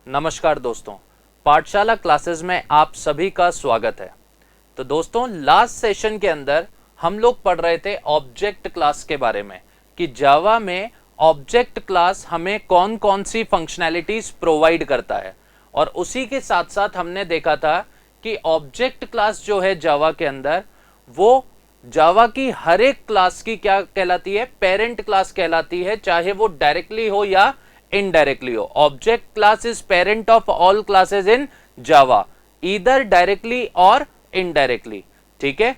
नमस्कार दोस्तों, पाठशाला क्लासेस में आप सभी का स्वागत है। तो दोस्तों, लास्ट सेशन के अंदर हम लोग पढ़ रहे थे ऑब्जेक्ट क्लास के बारे में कि जावा में ऑब्जेक्ट क्लास हमें कौन कौन सी फंक्शनैलिटीज प्रोवाइड करता है, और उसी के साथ साथ हमने देखा था कि ऑब्जेक्ट क्लास जो है जावा के अंदर, वो जावा की हर एक क्लास की क्या कहलाती है, पेरेंट क्लास कहलाती है, चाहे वो डायरेक्टली हो या इनडायरेक्टली हो। Object class is parent of all classes in Java, either directly और इनडायरेक्टली। ठीक है,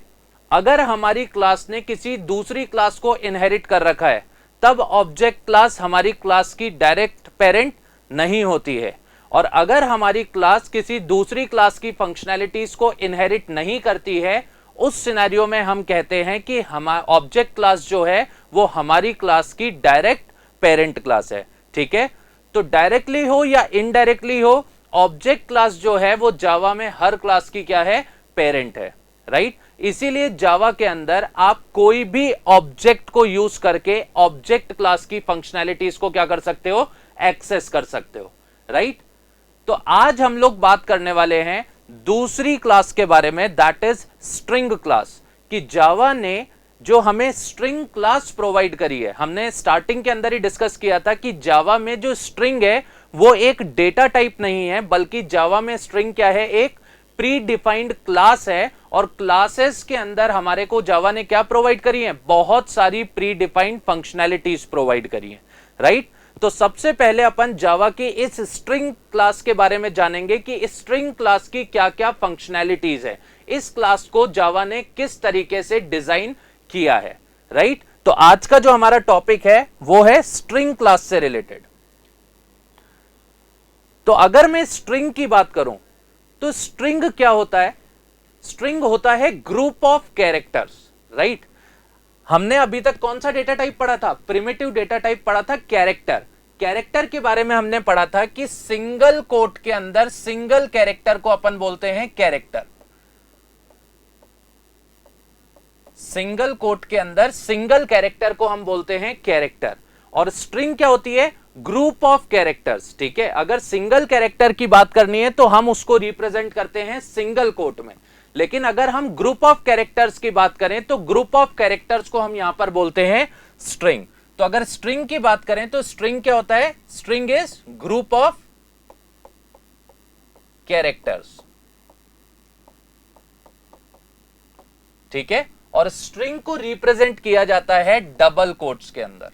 अगर हमारी क्लास ने किसी दूसरी क्लास को इनहेरिट कर रखा है तब ऑब्जेक्ट क्लास हमारी क्लास की डायरेक्ट पेरेंट नहीं होती है, और अगर हमारी क्लास किसी दूसरी क्लास की फंक्शनैलिटीज को इनहेरिट नहीं करती है, उस सिनेरियो में हम कहते हैं कि हमारा ऑब्जेक्ट क्लास जो है वो हमारी क्लास की डायरेक्ट पेरेंट क्लास है। ठीक है, तो डायरेक्टली हो या इनडायरेक्टली हो, ऑब्जेक्ट क्लास जो है वो जावा में हर क्लास की क्या है, पेरेंट है। राइट, इसीलिए जावा के अंदर आप कोई भी ऑब्जेक्ट को यूज करके ऑब्जेक्ट क्लास की फंक्शनैलिटीज को क्या कर सकते हो, एक्सेस कर सकते हो। राइट, तो आज हम लोग बात करने वाले हैं दूसरी क्लास के बारे में, दैट इज स्ट्रिंग क्लास। कि जावा ने जो हमें स्ट्रिंग क्लास प्रोवाइड करी है, हमने स्टार्टिंग के अंदर ही डिस्कस किया था कि जावा में जो स्ट्रिंग है वो एक डेटा टाइप नहीं है, बल्कि जावा में स्ट्रिंग क्या है, एक प्री डिफाइंड क्लास है। और क्लासेस के अंदर हमारे को जावा ने क्या प्रोवाइड करी है, बहुत सारी प्री डिफाइंड फंक्शनैलिटीज प्रोवाइड करी है। राइट, तो सबसे पहले अपन जावा की इस स्ट्रिंग क्लास के बारे में जानेंगे कि इस स्ट्रिंग क्लास की क्या क्या फंक्शनैलिटीज है, इस क्लास को जावा ने किस तरीके से डिजाइन किया है। राइट, तो आज का जो हमारा टॉपिक है वो है स्ट्रिंग क्लास से रिलेटेड। तो अगर मैं स्ट्रिंग की बात करूं तो स्ट्रिंग क्या होता है, स्ट्रिंग होता है ग्रुप ऑफ कैरेक्टर्स। राइट, हमने अभी तक कौन सा डेटा टाइप पढ़ा था, प्रिमिटिव डेटा टाइप पढ़ा था, कैरेक्टर। कैरेक्टर के बारे में हमने पढ़ा था कि सिंगल कोट के अंदर सिंगल कैरेक्टर को अपन बोलते हैं कैरेक्टर। सिंगल कोट के अंदर सिंगल कैरेक्टर को हम बोलते हैं कैरेक्टर। और स्ट्रिंग क्या होती है, ग्रुप ऑफ कैरेक्टर्स। ठीक है, अगर सिंगल कैरेक्टर की बात करनी है तो हम उसको रिप्रेजेंट करते हैं सिंगल कोट में, लेकिन अगर हम ग्रुप ऑफ कैरेक्टर्स की बात करें तो ग्रुप ऑफ कैरेक्टर्स को हम यहां पर बोलते हैं स्ट्रिंग। तो अगर स्ट्रिंग की बात करें तो स्ट्रिंग क्या होता है, string is group of characters. ठीक है, और स्ट्रिंग को रिप्रेजेंट किया जाता है डबल कोट्स के अंदर।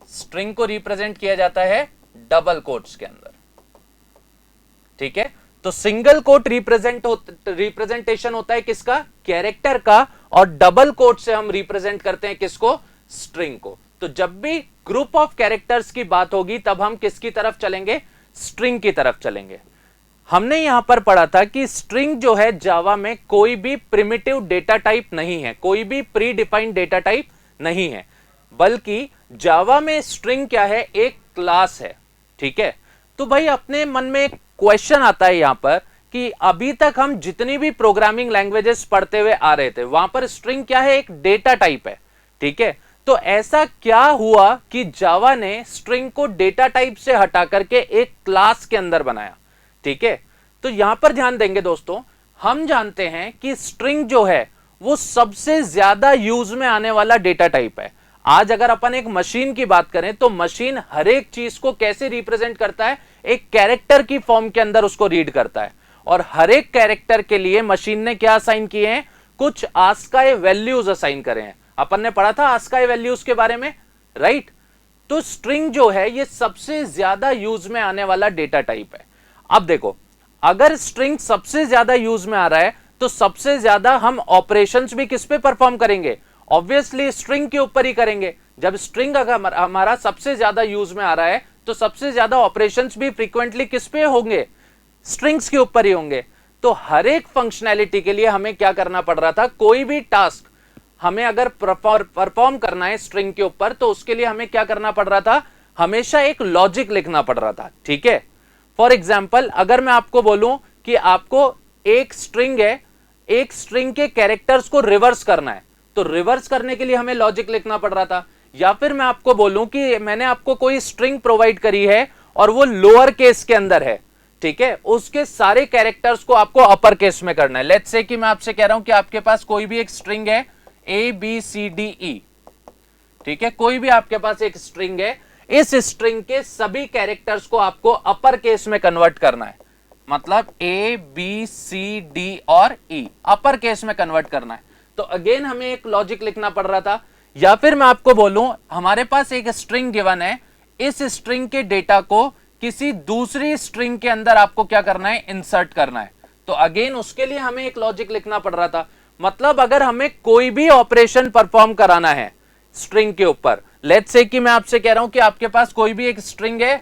स्ट्रिंग को रिप्रेजेंट किया जाता है डबल कोट्स के अंदर। ठीक है, तो सिंगल कोट रिप्रेजेंटेशन होता है किसका, कैरेक्टर का, और डबल कोट से हम रिप्रेजेंट करते हैं किसको, स्ट्रिंग को। तो जब भी ग्रुप ऑफ कैरेक्टर्स की बात होगी तब हम किसकी तरफ चलेंगे, स्ट्रिंग की तरफ चलेंगे। हमने यहां पर पढ़ा था कि स्ट्रिंग जो है जावा में कोई भी प्रिमिटिव डेटा टाइप नहीं है, कोई भी प्री डिफाइंड डेटा टाइप नहीं है, बल्कि जावा में स्ट्रिंग क्या है, एक क्लास है। ठीक है, तो भाई अपने मन में एक क्वेश्चन आता है यहां पर कि अभी तक हम जितनी भी प्रोग्रामिंग लैंग्वेजेस पढ़ते हुए आ रहे थे वहां पर स्ट्रिंग क्या है, एक डेटा टाइप है। ठीक है, तो ऐसा क्या हुआ कि जावा ने स्ट्रिंग को डेटा टाइप से हटा करके एक क्लास के अंदर बनाया। ठीक है, तो यहां पर ध्यान देंगे दोस्तों, हम जानते हैं कि स्ट्रिंग जो है वो सबसे ज्यादा यूज में आने वाला डेटा टाइप है। आज अगर अपन एक मशीन की बात करें तो मशीन हर एक चीज को कैसे रिप्रेजेंट करता है, एक कैरेक्टर की फॉर्म के अंदर उसको रीड करता है, और हर एक कैरेक्टर के लिए मशीन ने क्या असाइन किए हैं, कुछ आस्काई वैल्यूज असाइन करे हैं। अपन ने पढ़ा था आस्काई वैल्यूज के बारे में। राइट, तो स्ट्रिंग जो है ये सबसे ज्यादा यूज में आने वाला डेटा टाइप है। अब देखो, अगर स्ट्रिंग सबसे ज्यादा यूज में आ रहा है तो सबसे ज्यादा हम ऑपरेशंस भी किस पे परफॉर्म करेंगे, ऑब्वियसली स्ट्रिंग के ऊपर ही करेंगे। जब स्ट्रिंग अगर हमारा सबसे ज्यादा यूज में आ रहा है तो सबसे ज्यादा ऑपरेशंस भी फ्रीक्वेंटली किस पे होंगे, स्ट्रिंग्स के ऊपर ही होंगे। तो हर एक फंक्शनैलिटी के लिए हमें क्या करना पड़ रहा था, कोई भी टास्क हमें अगर परफॉर्म करना है स्ट्रिंग के ऊपर तो उसके लिए हमें क्या करना पड़ रहा था, हमेशा एक लॉजिक लिखना पड़ रहा था। ठीक है, फॉर एग्जाम्पल अगर मैं आपको बोलूं कि आपको एक स्ट्रिंग है, एक स्ट्रिंग के कैरेक्टर्स को रिवर्स करना है, तो रिवर्स करने के लिए हमें लॉजिक लिखना पड़ रहा था। या फिर मैं आपको बोलूं कि मैंने आपको कोई स्ट्रिंग प्रोवाइड करी है और वो लोअर केस के अंदर है, ठीक है, उसके सारे कैरेक्टर्स को आपको अपर केस में करना है। लेट्स से कि मैं आपसे कह रहा हूं कि आपके पास कोई भी एक स्ट्रिंग है ABCDE, ठीक है, कोई भी आपके पास एक स्ट्रिंग है, इस स्ट्रिंग के सभी कैरेक्टर्स को आपको अपर केस में कन्वर्ट करना है, मतलब ABCD और E अपर केस में कन्वर्ट करना है। तो अगेन हमें एक लॉजिक लिखना पड़ रहा था, या फिर मैं आपको बोलूं हमारे पास एक स्ट्रिंग गिवन है, इस स्ट्रिंग के डेटा को किसी दूसरी स्ट्रिंग के अंदर आपको क्या करना है, इंसर्ट करना है। तो अगेन उसके लिए हमें एक लॉजिक लिखना पड़ रहा था। मतलब अगर हमें कोई भी ऑपरेशन परफॉर्म कराना है स्ट्रिंग के ऊपर, लेट्स से कि मैं आपसे कह रहा हूं कि आपके पास कोई भी एक स्ट्रिंग है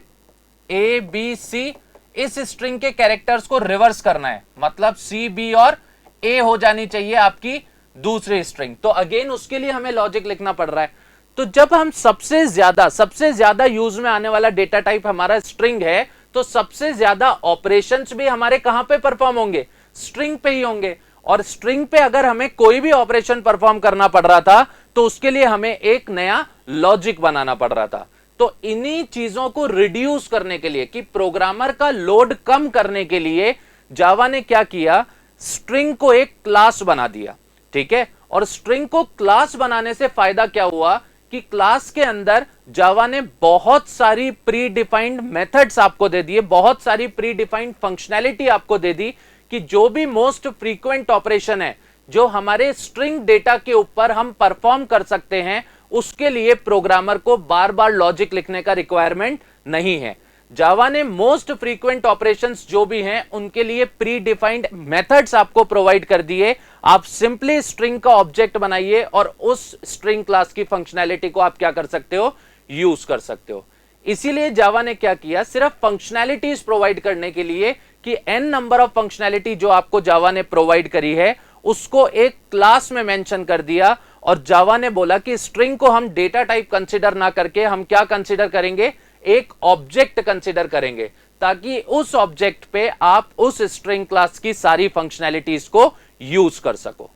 ABC, इस स्ट्रिंग के कैरेक्टर्स को रिवर्स करना है, मतलब C, B और A हो जानी चाहिए आपकी दूसरी स्ट्रिंग। तो अगेन उसके लिए हमें लॉजिक लिखना पड़ रहा है। तो जब हम सबसे ज्यादा यूज में आने वाला डेटा टाइप हमारा स्ट्रिंग है, तो सबसे ज्यादा ऑपरेशंस भी हमारे कहां पे परफॉर्म होंगे, स्ट्रिंग पे ही होंगे। और स्ट्रिंग पे अगर हमें कोई भी ऑपरेशन परफॉर्म करना पड़ रहा था, तो उसके लिए हमें एक नया लॉजिक बनाना पड़ रहा था। तो इन्हीं चीजों को रिड्यूस करने के लिए, कि प्रोग्रामर का लोड कम करने के लिए, जावा ने क्या किया, स्ट्रिंग को एक क्लास बना दिया, ठीक है। और स्ट्रिंग को क्लास बनाने से फायदा क्या हुआ कि क्लास के अंदर जावा ने बहुत सारी प्री डिफाइंड मेथड्स आपको दे दिए, बहुत सारी प्री डिफाइंड फंक्शनैलिटी आपको दे दी, कि जो भी मोस्ट फ्रीक्वेंट ऑपरेशन है जो हमारे स्ट्रिंग डेटा के ऊपर हम परफॉर्म कर सकते हैं, उसके लिए प्रोग्रामर को बार बार लॉजिक लिखने का रिक्वायरमेंट नहीं है। जावा ने मोस्ट फ्रीक्वेंट ऑपरेशंस जो भी हैं उनके लिए प्री डिफाइंड मेथड्स आपको प्रोवाइड कर दिए। आप सिंपली स्ट्रिंग का ऑब्जेक्ट बनाइए और उस स्ट्रिंग क्लास की फंक्शनैलिटी को आप क्या कर सकते हो, यूज कर सकते हो। इसीलिए जावा ने क्या किया, सिर्फ फंक्शनैलिटीज प्रोवाइड करने के लिए, कि n नंबर ऑफ फंक्शनैलिटी जो आपको जावा ने प्रोवाइड करी है उसको एक क्लास में मेंशन कर दिया। और जावा ने बोला कि स्ट्रिंग को हम डेटा टाइप कंसीडर ना करके हम क्या कंसीडर करेंगे, एक ऑब्जेक्ट कंसीडर करेंगे, ताकि उस ऑब्जेक्ट पे आप उस स्ट्रिंग क्लास की सारी फंक्शनैलिटीज को यूज कर सको।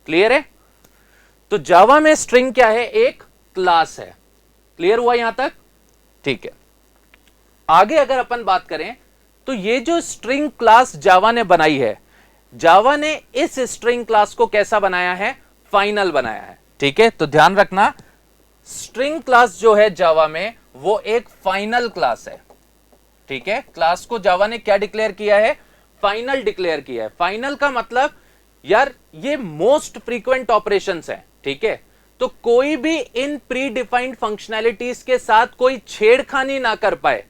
क्लियर है? तो जावा में स्ट्रिंग क्या है, एक क्लास है। क्लियर हुआ यहां तक? ठीक है। आगे अगर अपन बात करें तो ये जो स्ट्रिंग क्लास जावा ने बनाई है, जावा ने इस स्ट्रिंग क्लास को कैसा बनाया है, फाइनल बनाया है। ठीक है, तो ध्यान रखना स्ट्रिंग क्लास जो है जावा में वो एक फाइनल क्लास है। ठीक है, क्लास को जावा ने क्या डिक्लेयर किया है, फाइनल डिक्लेयर किया है। फाइनल का मतलब यार ये मोस्ट फ्रीक्वेंट ऑपरेशंस है। ठीक है, तो कोई भी इन प्री डिफाइंड फंक्शनैलिटीज के साथ कोई छेड़खानी ना कर पाए,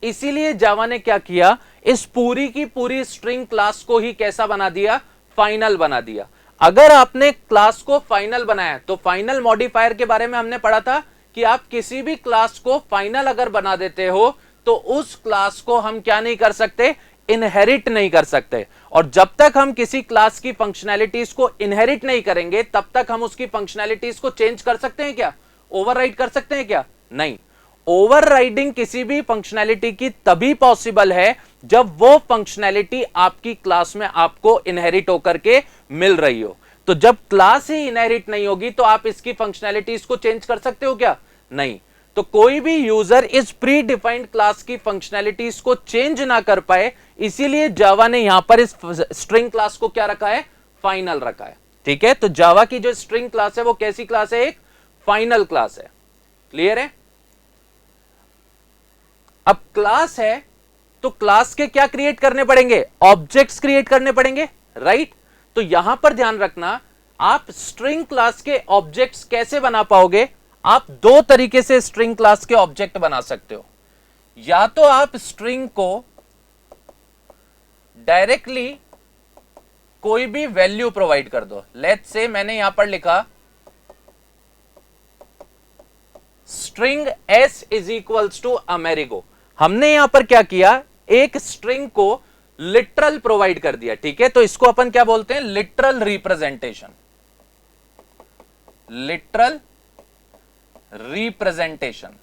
इसीलिए जावा ने क्या किया, इस पूरी की पूरी स्ट्रिंग क्लास को ही कैसा बना दिया, फाइनल बना दिया। अगर आपने क्लास को फाइनल बनाया तो फाइनल मॉडिफायर के बारे में हमने पढ़ा था कि आप किसी भी क्लास को फाइनल अगर बना देते हो तो उस क्लास को हम क्या नहीं कर सकते, इनहेरिट नहीं कर सकते। और जब तक हम किसी क्लास की फंक्शनैलिटीज को इनहेरिट नहीं करेंगे तब तक हम उसकी फंक्शनैलिटीज को चेंज कर सकते हैं क्या, ओवरराइड कर सकते हैं क्या, नहीं। ओवरराइडिंग किसी भी फंक्शनैलिटी की तभी पॉसिबल है जब वो फंक्शनैलिटी आपकी क्लास में आपको इनहेरिट होकर के मिल रही हो। तो जब क्लास ही इनहेरिट नहीं होगी तो आप इसकी फंक्शनैलिटीज को चेंज कर सकते हो क्या, नहीं। तो कोई भी यूजर इस प्री डिफाइंड क्लास की फंक्शनैलिटीज को चेंज ना कर पाए, इसीलिए जावा ने यहां पर इस स्ट्रिंग क्लास को क्या रखा है, फाइनल रखा है। ठीक है, तो जावा की जो स्ट्रिंग क्लास है वो कैसी क्लास है, एक फाइनल क्लास है। क्लियर है? अब क्लास है तो क्लास के क्या क्रिएट करने पड़ेंगे, ऑब्जेक्ट्स क्रिएट करने पड़ेंगे, राइट। तो यहां पर ध्यान रखना, आप स्ट्रिंग क्लास के ऑब्जेक्ट्स कैसे बना पाओगे, आप दो तरीके से स्ट्रिंग क्लास के ऑब्जेक्ट बना सकते हो। या तो आप स्ट्रिंग को डायरेक्टली कोई भी वैल्यू प्रोवाइड कर दो। लेट्स से मैंने यहां पर लिखा string s is equals to Amerigo. हमने यहां पर क्या किया, एक स्ट्रिंग को लिटरल प्रोवाइड कर दिया। ठीक है, तो इसको अपन क्या बोलते हैं, लिटरल रिप्रेजेंटेशन। Literal representation.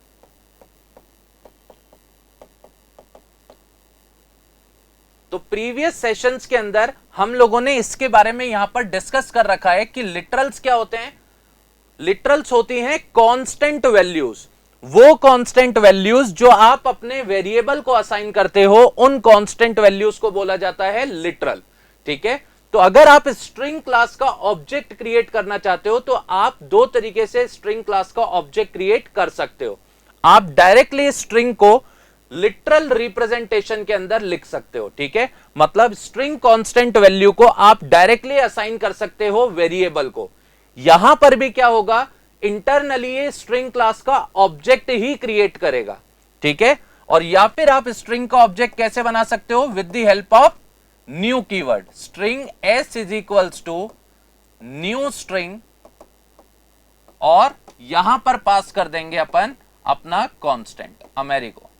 तो प्रीवियस सेशंस के अंदर हम लोगों ने इसके बारे में यहां पर डिस्कस कर रखा है कि लिटरल्स क्या होते हैं। लिटरल्स होती हैं कांस्टेंट वैल्यूज। वो कांस्टेंट वैल्यूज जो आप अपने वेरिएबल को असाइन करते हो, उन कांस्टेंट वैल्यूज को बोला जाता है लिटरल। ठीक है, तो अगर आप स्ट्रिंग क्लास का ऑब्जेक्ट क्रिएट करना चाहते हो तो आप दो तरीके से स्ट्रिंग क्लास का ऑब्जेक्ट क्रिएट कर सकते हो। आप डायरेक्टली स्ट्रिंग को लिटरल रिप्रेजेंटेशन के अंदर लिख सकते हो। ठीक है, मतलब स्ट्रिंग कांस्टेंट वैल्यू को आप डायरेक्टली असाइन कर सकते हो वेरिएबल को। यहां पर भी क्या होगा, इंटरनली ये स्ट्रिंग क्लास का ऑब्जेक्ट ही क्रिएट करेगा। ठीक है, और या फिर आप स्ट्रिंग का ऑब्जेक्ट कैसे बना सकते हो, with the help of new keyword. String s is equals to new string, और यहां पर पास कर देंगे अपन अपना कांस्टेंट अमेरिको।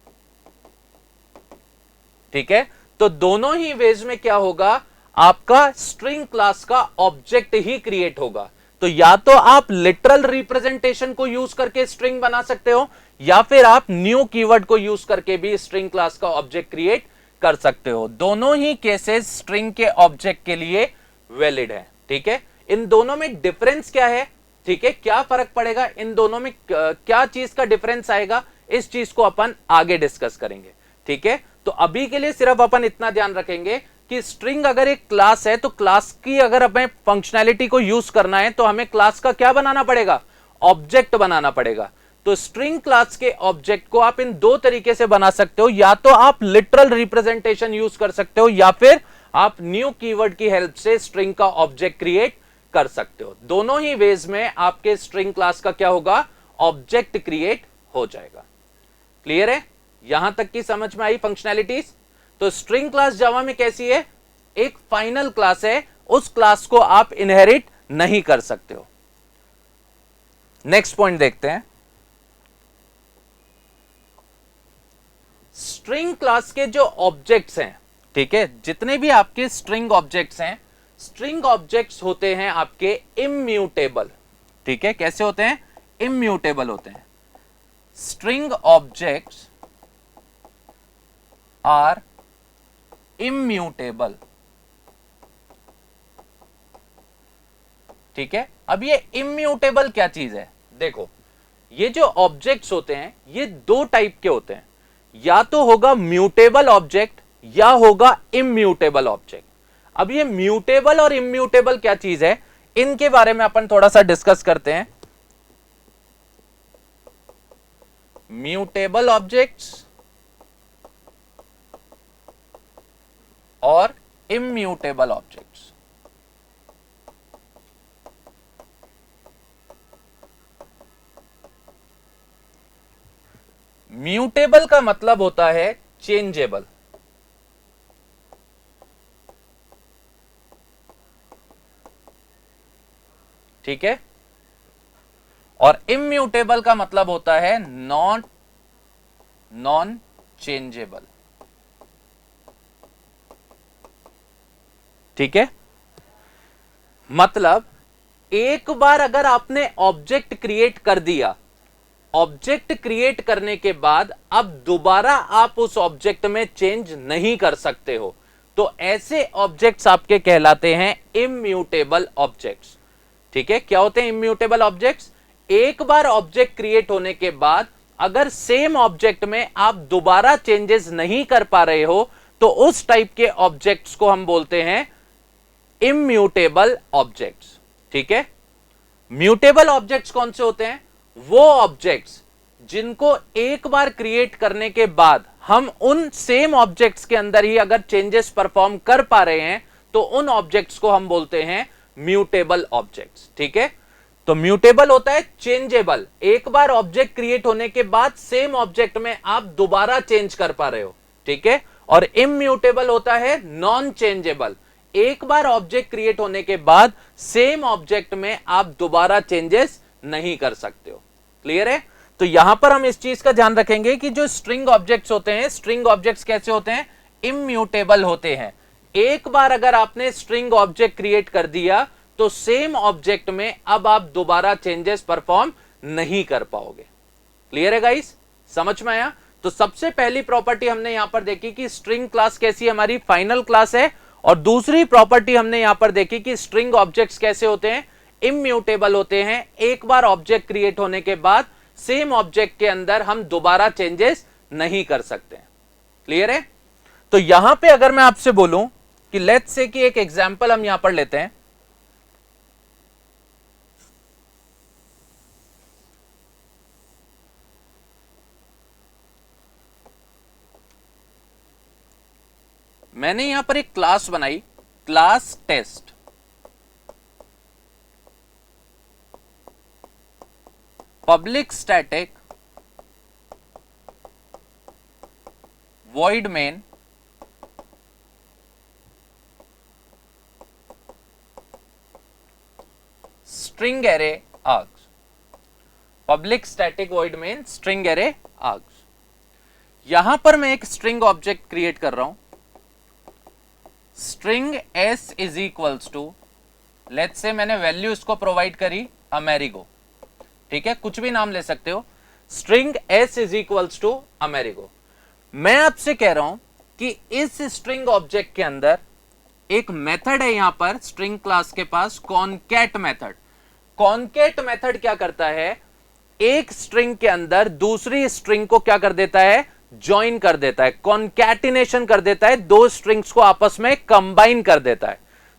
ठीक है, तो दोनों ही वेज में क्या होगा, आपका स्ट्रिंग क्लास का ऑब्जेक्ट ही क्रिएट होगा। तो या तो आप लिटरल रिप्रेजेंटेशन को यूज करके स्ट्रिंग बना सकते हो, या फिर आप न्यू कीवर्ड को यूज करके भी स्ट्रिंग क्लास का ऑब्जेक्ट क्रिएट कर सकते हो। दोनों ही केसेस स्ट्रिंग के ऑब्जेक्ट के लिए वैलिड है। ठीक है, इन दोनों में डिफरेंस क्या है, ठीक है, क्या फर्क पड़ेगा, इन दोनों में क्या चीज का डिफरेंस आएगा, इस चीज को अपन आगे डिस्कस करेंगे। ठीक है, तो अभी के लिए सिर्फ अपन इतना ध्यान रखेंगे कि स्ट्रिंग अगर एक क्लास है तो क्लास की अगर हमें फंक्शनैलिटी को यूज करना है तो हमें क्लास का क्या बनाना पड़ेगा, ऑब्जेक्ट बनाना पड़ेगा। तो स्ट्रिंग क्लास के ऑब्जेक्ट को आप इन दो तरीके से बना सकते हो, या तो आप लिटरल रिप्रेजेंटेशन यूज कर सकते हो, या फिर आप न्यू कीवर्ड की हेल्प से स्ट्रिंग का ऑब्जेक्ट क्रिएट कर सकते हो। दोनों ही वेज में आपके स्ट्रिंग क्लास का क्या होगा, ऑब्जेक्ट क्रिएट हो जाएगा। क्लियर है, यहां तक की समझ में आई फंक्शनैलिटीज। तो स्ट्रिंग क्लास जावा में कैसी है, एक फाइनल क्लास है, उस क्लास को आप इनहेरिट नहीं कर सकते हो। नेक्स्ट पॉइंट देखते हैं। स्ट्रिंग क्लास के जो ऑब्जेक्ट्स हैं, ठीक है, जितने भी आपके स्ट्रिंग ऑब्जेक्ट्स हैं, स्ट्रिंग ऑब्जेक्ट्स होते हैं आपके इम्यूटेबल। ठीक है, कैसे होते हैं, इम्यूटेबल होते हैं। String objects are immutable. ठीक है, अब ये इम्यूटेबल क्या चीज है, देखो, ये जो ऑब्जेक्ट्स होते हैं ये दो टाइप के होते हैं, या तो होगा म्यूटेबल ऑब्जेक्ट या होगा इम्यूटेबल ऑब्जेक्ट। अब ये म्यूटेबल और इम्यूटेबल क्या चीज है, इनके बारे में अपन थोड़ा सा डिस्कस करते हैं। म्यूटेबल ऑब्जेक्ट्स और इम्यूटेबल ऑब्जेक्ट्स। म्यूटेबल का मतलब होता है चेंजेबल। ठीक है, और इम्यूटेबल का मतलब होता है नॉन चेंजेबल। ठीक है, मतलब एक बार अगर आपने ऑब्जेक्ट क्रिएट कर दिया, ऑब्जेक्ट क्रिएट करने के बाद अब दोबारा आप उस ऑब्जेक्ट में चेंज नहीं कर सकते हो, तो ऐसे ऑब्जेक्ट्स आपके कहलाते हैं इम्यूटेबल ऑब्जेक्ट्स। ठीक है, क्या होते हैं इम्यूटेबल ऑब्जेक्ट्स, एक बार ऑब्जेक्ट क्रिएट होने के बाद अगर सेम ऑब्जेक्ट में आप दोबारा चेंजेस नहीं कर पा रहे हो तो उस टाइप के ऑब्जेक्ट्स को हम बोलते हैं इम्यूटेबल ऑब्जेक्ट्स। ठीक है, म्यूटेबल ऑब्जेक्ट्स कौन से होते हैं, वो ऑब्जेक्ट्स जिनको एक बार क्रिएट करने के बाद हम उन सेम ऑब्जेक्ट्स के अंदर ही अगर चेंजेस परफॉर्म कर पा रहे हैं तो उन ऑब्जेक्ट्स को हम बोलते हैं म्यूटेबल ऑब्जेक्ट्स। ठीक है, तो म्यूटेबल होता है चेंजेबल, एक बार ऑब्जेक्ट क्रिएट होने के बाद सेम ऑब्जेक्ट में आप दोबारा चेंज कर पा रहे हो। ठीक है, और इम्यूटेबल होता है नॉन चेंजेबल, एक बार ऑब्जेक्ट क्रिएट होने के बाद सेम ऑब्जेक्ट में आप दोबारा चेंजेस नहीं कर सकते हो। क्लियर है, तो यहां पर हम इस चीज का ध्यान रखेंगे कि जो स्ट्रिंग ऑब्जेक्ट्स होते हैं, स्ट्रिंग ऑब्जेक्ट्स कैसे होते हैं, इम्यूटेबल होते हैं। एक बार अगर आपने स्ट्रिंग ऑब्जेक्ट क्रिएट कर दिया तो सेम ऑब्जेक्ट में अब आप दोबारा चेंजेस परफॉर्म नहीं कर पाओगे। क्लियर है गाइस, समझ में आया। तो सबसे पहली प्रॉपर्टी हमने यहां पर देखी कि स्ट्रिंग क्लास कैसी हमारी फाइनल क्लास है, और दूसरी प्रॉपर्टी हमने यहां पर देखी कि स्ट्रिंग ऑब्जेक्ट्स कैसे होते हैं, इम्यूटेबल होते हैं, एक बार ऑब्जेक्ट क्रिएट होने के बाद सेम ऑब्जेक्ट के अंदर हम दोबारा चेंजेस नहीं कर सकते। क्लियर है? तो यहां पे अगर मैं आपसे बोलूं कि लेट्स से कि एक एग्जांपल हम यहां पर लेते हैं, मैंने यहां पर एक क्लास बनाई, class test. Public static void main string array args, public static void main string array args। यहां पर मैं एक स्ट्रिंग ऑब्जेक्ट क्रिएट कर रहा हूं, string s is equals to, let's say मैंने वैल्यू इसको प्रोवाइड करी अमेरिगो, ठीक है, कुछ भी नाम ले सकते हो, string s is equals to Amerigo. मैं आपसे कह रहा हूं कि इस स्ट्रिंग ऑब्जेक्ट के अंदर एक मेथड है, यहां पर स्ट्रिंग क्लास के पास कॉनकैट मेथड। कॉनकैट मेथड क्या करता है, एक स्ट्रिंग के अंदर दूसरी स्ट्रिंग को क्या कर देता है, ज्वाइन कर देता है, कॉन्कैटिनेशन कर देता है, दो स्ट्रिंग्स को आपस में कंबाइन कर देता है।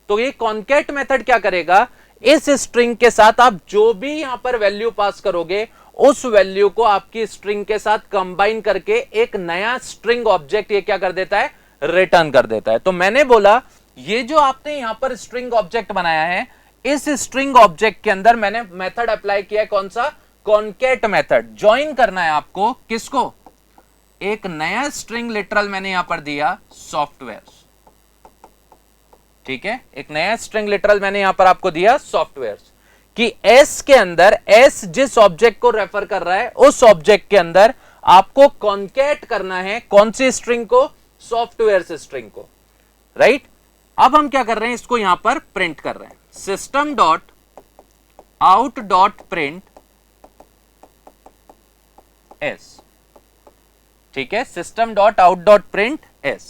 तो ये कॉनकैट मेथड क्या करेगा, इस स्ट्रिंग के साथ आप जो भी यहां पर वैल्यू पास करोगे उस वैल्यू को आपकी स्ट्रिंग के साथ कंबाइन करके एक नया स्ट्रिंग ऑब्जेक्ट ये क्या कर देता है, रिटर्न कर देता है। तो मैंने बोला ये जो आपने यहां पर स्ट्रिंग ऑब्जेक्ट बनाया है, इस स्ट्रिंग ऑब्जेक्ट के अंदर मैंने मेथड अप्लाई किया है, कौन सा, कॉनकैट मेथड। ज्वाइन करना है आपको किसको, एक नया स्ट्रिंग लिटरल मैंने यहां पर दिया सॉफ्टवेयर, ठीक है, एक नया स्ट्रिंग लिटरल मैंने यहां पर आपको दिया सॉफ्टवेयर, कि s के अंदर s जिस ऑब्जेक्ट को रेफर कर रहा है उस ऑब्जेक्ट के अंदर आपको कॉन्कैट करना है कौन सी स्ट्रिंग को, सॉफ्टवेयर स्ट्रिंग को, राइट। अब हम क्या कर रहे हैं, इसको यहां पर प्रिंट कर रहे हैं, system dot out dot print s, ठीक है, system dot out dot print s।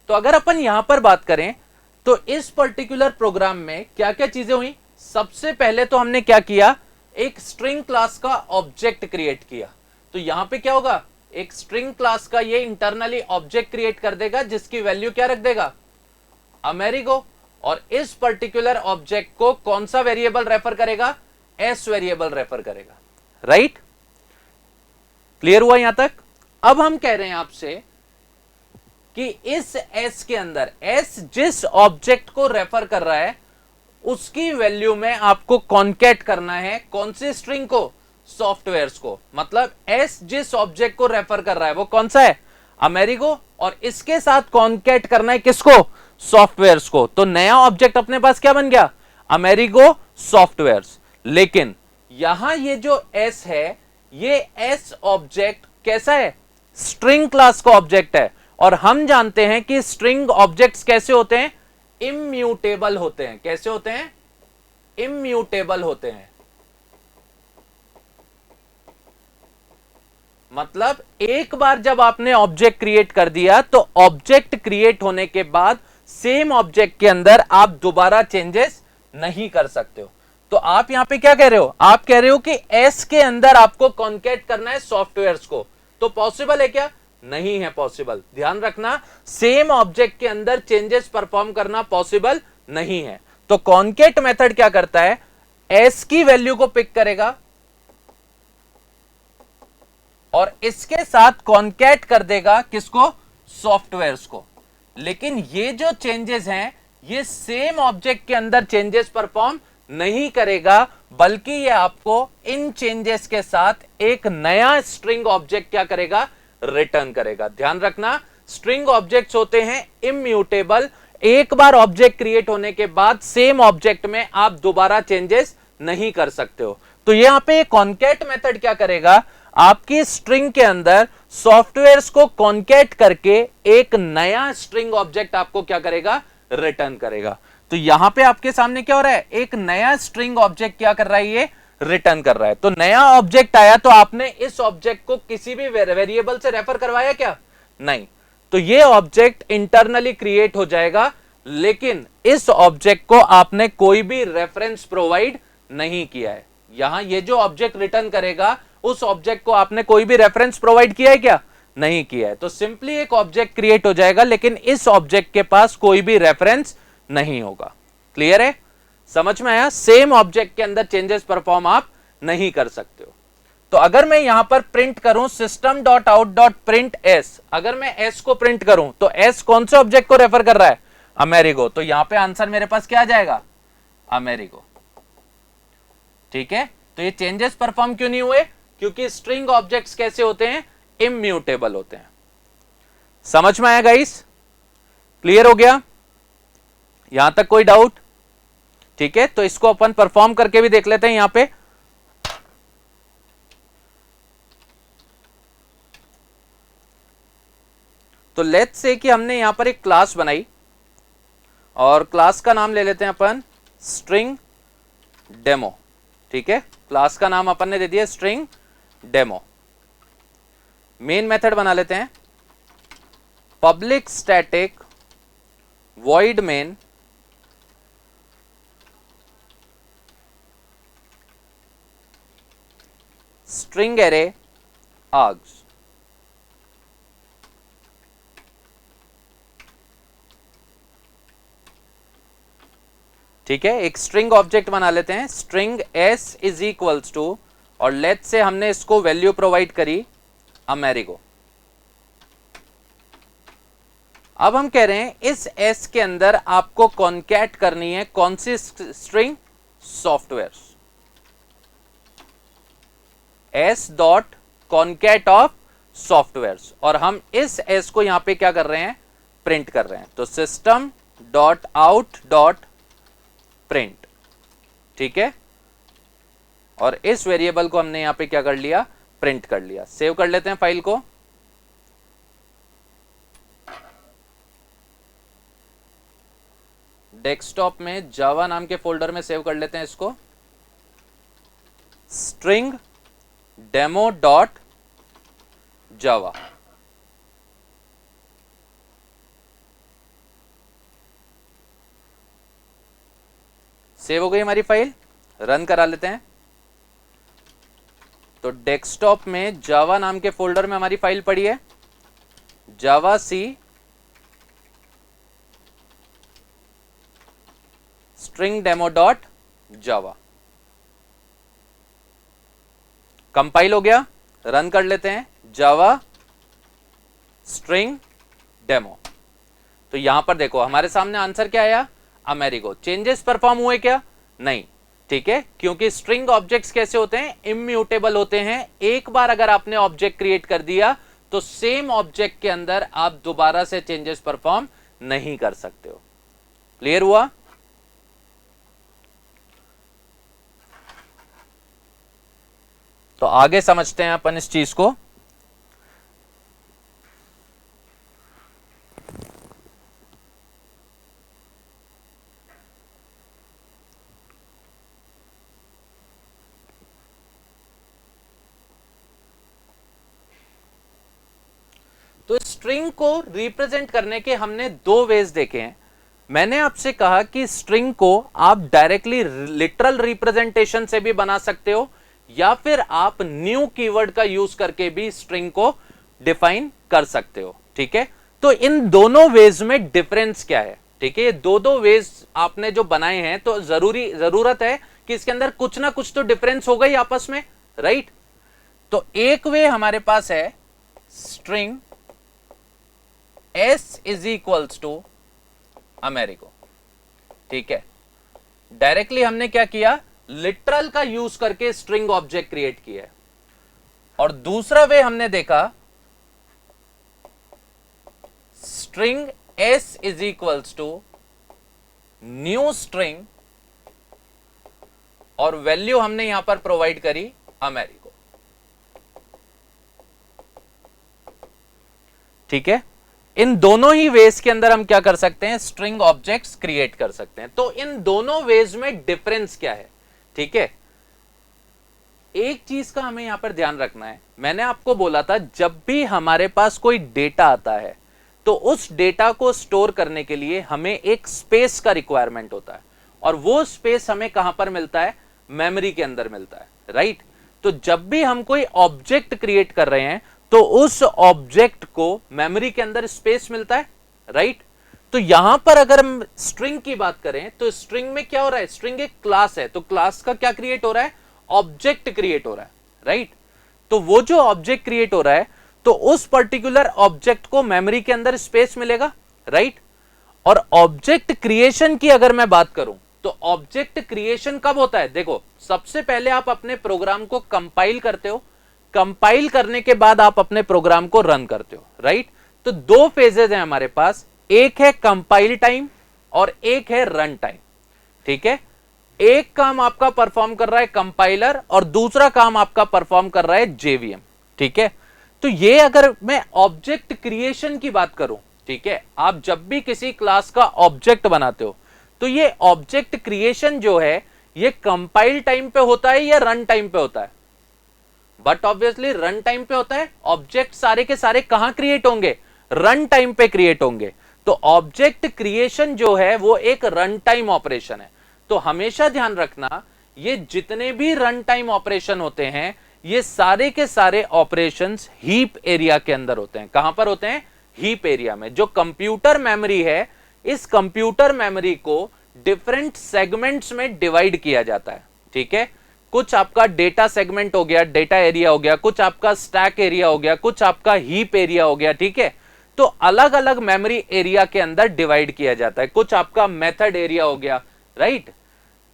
तो अगर अपन यहां पर बात करें तो इस पर्टिकुलर प्रोग्राम में क्या क्या चीजें हुई, सबसे पहले तो हमने क्या किया, एक स्ट्रिंग क्लास का ऑब्जेक्ट क्रिएट किया। तो यहां पे क्या होगा, एक स्ट्रिंग क्लास का ये इंटरनली ऑब्जेक्ट क्रिएट कर देगा जिसकी वैल्यू क्या रख देगा, अमेरिगो, और इस पर्टिकुलर ऑब्जेक्ट को कौन सा वेरिएबल रेफर करेगा, एस वेरिएबल रेफर करेगा, राइट। क्लियर हुआ यहां तक। अब हम कह रहे हैं आपसे कि इस s के अंदर s जिस ऑब्जेक्ट को रेफर कर रहा है उसकी वैल्यू में आपको कॉन्कैट करना है कौन सी स्ट्रिंग को, सॉफ्टवेयर्स को। मतलब s जिस ऑब्जेक्ट को रेफर कर रहा है वो कौन सा है, अमेरिगो, और इसके साथ कॉन्कैट करना है किसको, सॉफ्टवेयर्स को। तो नया ऑब्जेक्ट अपने पास क्या बन गया, अमेरिगो सॉफ्टवेयर्स। लेकिन यहां ये जो s है, ये s ऑब्जेक्ट कैसा है, स्ट्रिंग क्लास का ऑब्जेक्ट है, और हम जानते हैं कि स्ट्रिंग ऑब्जेक्ट्स कैसे होते हैं, इम्यूटेबल होते हैं। कैसे होते हैं, इम्यूटेबल होते हैं। मतलब एक बार जब आपने ऑब्जेक्ट क्रिएट कर दिया तो ऑब्जेक्ट क्रिएट होने के बाद सेम ऑब्जेक्ट के अंदर आप दोबारा चेंजेस नहीं कर सकते हो। तो आप यहां पे क्या कह रहे हो, आप कह रहे हो कि एस के अंदर आपको कॉन्कैट करना है सॉफ्टवेयर्स को, तो पॉसिबल है क्या, नहीं है पॉसिबल। ध्यान रखना, सेम ऑब्जेक्ट के अंदर चेंजेस परफॉर्म करना पॉसिबल नहीं है। तो कॉन्कैट मेथड क्या करता है, s की वैल्यू को पिक करेगा और इसके साथ कॉन्कैट कर देगा किसको, सॉफ्टवेयर्स को। लेकिन ये जो चेंजेस हैं ये सेम ऑब्जेक्ट के अंदर चेंजेस परफॉर्म नहीं करेगा, बल्कि ये आपको इन चेंजेस के साथ एक नया स्ट्रिंग ऑब्जेक्ट क्या करेगा, रिटर्न करेगा। ध्यान रखना, स्ट्रिंग ऑब्जेक्ट्स होते हैं इम्यूटेबल, एक बार ऑब्जेक्ट क्रिएट होने के बाद सेम ऑब्जेक्ट में आप दोबारा चेंजेस नहीं कर सकते हो। तो यहां पे कॉन्कैट मेथड क्या करेगा, आपकी स्ट्रिंग के अंदर सॉफ्टवेयर्स को कॉन्कैट करके एक नया स्ट्रिंग ऑब्जेक्ट आपको क्या करेगा, रिटर्न करेगा। तो यहां पे आपके सामने क्या हो रहा है, एक नया स्ट्रिंग ऑब्जेक्ट क्या कर रहा है, ये रिटर्न कर रहा है। तो नया ऑब्जेक्ट आया तो आपने इस ऑब्जेक्ट को किसी भी वेरिएबल से रेफर करवाया क्या, नहीं। तो ये ऑब्जेक्ट इंटरनली क्रिएट हो जाएगा, लेकिन इस ऑब्जेक्ट को आपने कोई भी रेफरेंस प्रोवाइड नहीं किया है। यहां ये जो ऑब्जेक्ट रिटर्न करेगा उस ऑब्जेक्ट को आपने कोई भी रेफरेंस प्रोवाइड किया है क्या? नहीं किया है। तो सिंपली एक ऑब्जेक्ट क्रिएट हो जाएगा लेकिन इस ऑब्जेक्ट के पास कोई भी रेफरेंस नहीं होगा। क्लियर है? समझ में आया? सेम ऑब्जेक्ट के अंदर चेंजेस परफॉर्म आप नहीं कर सकते हो। तो अगर मैं यहां पर प्रिंट करूं system dot out dot print S, अगर मैं एस को प्रिंट करूं तो एस कौन से ऑब्जेक्ट को रेफर कर रहा है? अमेरिगो। तो यहां पे आंसर मेरे पास क्या आ जाएगा? अमेरिगो। ठीक है, तो ये चेंजेस परफॉर्म क्यों नहीं हुए? क्योंकि स्ट्रिंग ऑब्जेक्ट्स कैसे होते हैं? इम्यूटेबल होते हैं। समझ में आया गाइस? क्लियर हो गया? यहां तक कोई डाउट? ठीक है, तो इसको अपन परफॉर्म करके भी देख लेते हैं यहां पे। तो लेट्स से कि हमने यहां पर एक क्लास बनाई और क्लास का नाम ले लेते हैं अपन स्ट्रिंग डेमो। ठीक है, क्लास का नाम अपन ने दे दिया स्ट्रिंग डेमो। मेन मेथड बना लेते हैं public static void main string array args. ठीक है, एक स्ट्रिंग ऑब्जेक्ट बना लेते हैं string S is equals to, और लेट्स से हमने इसको वैल्यू प्रोवाइड करी अमेरिगो। अब हम कह रहे हैं इस एस के अंदर आपको कॉन्कैट करनी है कौन सी string? Software. S dot concat of software, और हम इस एस को यहां पे क्या कर रहे हैं? प्रिंट कर रहे हैं। तो system dot out dot print. ठीक है, और इस वेरिएबल को हमने यहां पे क्या कर लिया? प्रिंट कर लिया। सेव कर लेते हैं फाइल को। डेस्कटॉप में जावा नाम के फोल्डर में सेव कर लेते हैं इसको, स्ट्रिंग डेमो डॉट जावा। सेव हो गई हमारी फाइल, रन करा लेते हैं। तो डेस्कटॉप में जावा नाम के फोल्डर में हमारी फाइल पड़ी है Java C string demo dot java. Compile हो गया, रन कर लेते हैं जावा स्ट्रिंग डेमो। तो यहां पर देखो हमारे सामने आंसर क्या आया? अमेरिगो। चेंजेस परफॉर्म हुए क्या? नहीं। ठीक है, क्योंकि स्ट्रिंग ऑब्जेक्ट्स कैसे होते हैं? इम्यूटेबल होते हैं। एक बार अगर आपने ऑब्जेक्ट क्रिएट कर दिया तो सेम ऑब्जेक्ट के अंदर आप दोबारा से चेंजेस परफॉर्म नहीं कर सकते हो। क्लियर हुआ? तो आगे समझते हैं अपन इस चीज को। तो स्ट्रिंग को रिप्रेजेंट करने के हमने दो वेज देखे हैं। मैंने आपसे कहा कि स्ट्रिंग को आप डायरेक्टली लिटरल रिप्रेजेंटेशन से भी बना सकते हो, या फिर आप न्यू कीवर्ड का यूज करके भी स्ट्रिंग को डिफाइन कर सकते हो। ठीक है, तो इन दोनों वेज में डिफरेंस क्या है? ठीक है, ये दो वेज आपने जो बनाए हैं, तो जरूरत है कि इसके अंदर कुछ ना कुछ तो डिफरेंस होगा ही आपस में, राइट? तो एक वे हमारे पास है string S is equals to Amerigo. ठीक है, डायरेक्टली हमने क्या किया? लिटरल का यूज करके स्ट्रिंग ऑब्जेक्ट क्रिएट किया है। और दूसरा वे हमने देखा string S is equals to new string, और वैल्यू हमने यहां पर प्रोवाइड करी अमेरिगो। ठीक है, इन दोनों ही वेज के अंदर हम क्या कर सकते हैं? स्ट्रिंग ऑब्जेक्ट्स क्रिएट कर सकते हैं। तो इन दोनों वेज में डिफरेंस क्या है? ठीक है, एक चीज का हमें यहां पर ध्यान रखना है। मैंने आपको बोला था जब भी हमारे पास कोई डेटा आता है तो उस डेटा को स्टोर करने के लिए हमें एक स्पेस का रिक्वायरमेंट होता है, और वो स्पेस हमें कहां पर मिलता है? मेमोरी के अंदर मिलता है, राइट। तो जब भी हम कोई ऑब्जेक्ट क्रिएट कर रहे हैं तो उस ऑब्जेक्ट को मेमोरी के अंदर स्पेस मिलता है, राइट। तो यहां पर अगर हम स्ट्रिंग की बात करें तो स्ट्रिंग में क्या हो रहा है, स्ट्रिंग एक क्लास है, तो क्लास का क्या क्रिएट हो रहा है, ऑब्जेक्ट क्रिएट हो रहा है, राइट। तो वो जो ऑब्जेक्ट क्रिएट हो रहा है तो उस पर्टिकुलर ऑब्जेक्ट को मेमोरी के अंदर स्पेस मिलेगा, राइट। और ऑब्जेक्ट क्रिएशन की अगर मैं बात करूं तो ऑब्जेक्ट क्रिएशन कब होता है, देखो सबसे पहले आप अपने प्रोग्राम को कंपाइल करते हो, कंपाइल करने के बाद आप अपने प्रोग्राम को रन करते हो, राइट। तो दो फेजेस हैं हमारे पास, एक है कंपाइल टाइम और एक है रन टाइम, ठीक है। एक काम आपका परफॉर्म कर रहा है कंपाइलर और दूसरा काम आपका परफॉर्म कर रहा है जेवीएम, ठीक है। तो ये अगर मैं ऑब्जेक्ट क्रिएशन की बात करूं, ठीक है, आप जब भी किसी क्लास का ऑब्जेक्ट बनाते हो तो ये ऑब्जेक्ट क्रिएशन जो है ये कंपाइल टाइम पे होता है या रन टाइम पे होता है, बट ऑब्वियसली रन टाइम पे होता है। ऑब्जेक्ट सारे के सारे कहां क्रिएट होंगे, रन टाइम पे क्रिएट होंगे। तो ऑब्जेक्ट क्रिएशन जो है वो एक रन टाइम ऑपरेशन है। तो हमेशा ध्यान रखना ये जितने भी रन टाइम ऑपरेशन होते हैं ये सारे के सारे ऑपरेशंस हीप एरिया के अंदर होते हैं। कहां पर होते हैं, हीप एरिया में। जो कंप्यूटर मेमोरी है इस कंप्यूटर मेमोरी को डिफरेंट सेगमेंट्स में डिवाइड किया जाता है, ठीक है। कुछ आपका डेटा सेगमेंट हो गया, डेटा एरिया हो गया, कुछ आपका स्टैक एरिया हो गया, कुछ आपका हीप एरिया हो गया, ठीक है। तो अलग अलग मेमोरी एरिया के अंदर डिवाइड किया जाता है, कुछ आपका मेथड एरिया हो गया, राइट।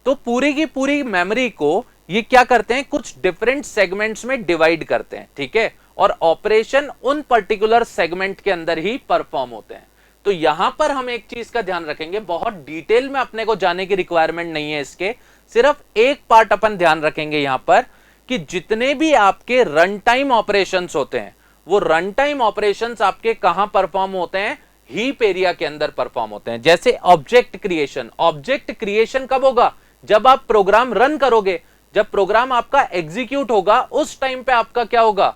तो पूरी की पूरी मेमोरी को ये क्या करते हैं, कुछ डिफरेंट सेगमेंट्स में डिवाइड करते हैं, ठीक है। और ऑपरेशन उन पर्टिकुलर सेगमेंट के अंदर ही परफॉर्म होते हैं। तो यहां पर हम एक चीज का ध्यान रखेंगे, बहुत डिटेल में अपने को जाने की रिक्वायरमेंट नहीं है इसके, सिर्फ एक पार्ट अपन ध्यान रखेंगे यहां पर कि जितने भी आपके रन टाइम ऑपरेशंस होते हैं वो रन टाइम ऑपरेशंस आपके कहां परफॉर्म होते हैं, हीप एरिया के अंदर परफॉर्म होते हैं। जैसे ऑब्जेक्ट क्रिएशन, ऑब्जेक्ट क्रिएशन कब होगा, जब आप प्रोग्राम रन करोगे, जब प्रोग्राम आपका एग्जीक्यूट होगा उस टाइम पे आपका क्या होगा,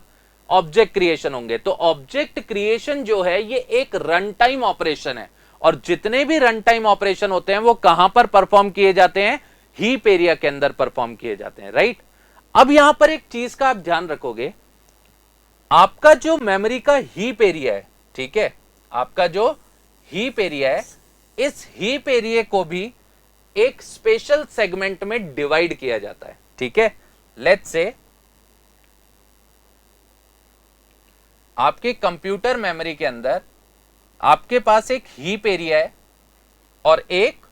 ऑब्जेक्ट क्रिएशन होंगे। तो ऑब्जेक्ट क्रिएशन जो है ये एक रन टाइम ऑपरेशन है और जितने भी रन टाइम ऑपरेशन होते हैं वो कहां पर परफॉर्म किए जाते हैं, हीप एरिया के अंदर परफॉर्म किए जाते हैं, राइट। अब यहां पर एक चीज का आप ध्यान रखोगे, आपका जो मेमोरी का हीप एरिया है, ठीक है, आपका जो हीप एरिया है इस हीप एरिया को भी एक स्पेशल सेगमेंट में डिवाइड किया जाता है, ठीक है। लेट्स से आपके कंप्यूटर मेमोरी के अंदर आपके पास एक हीप एरिया है और एक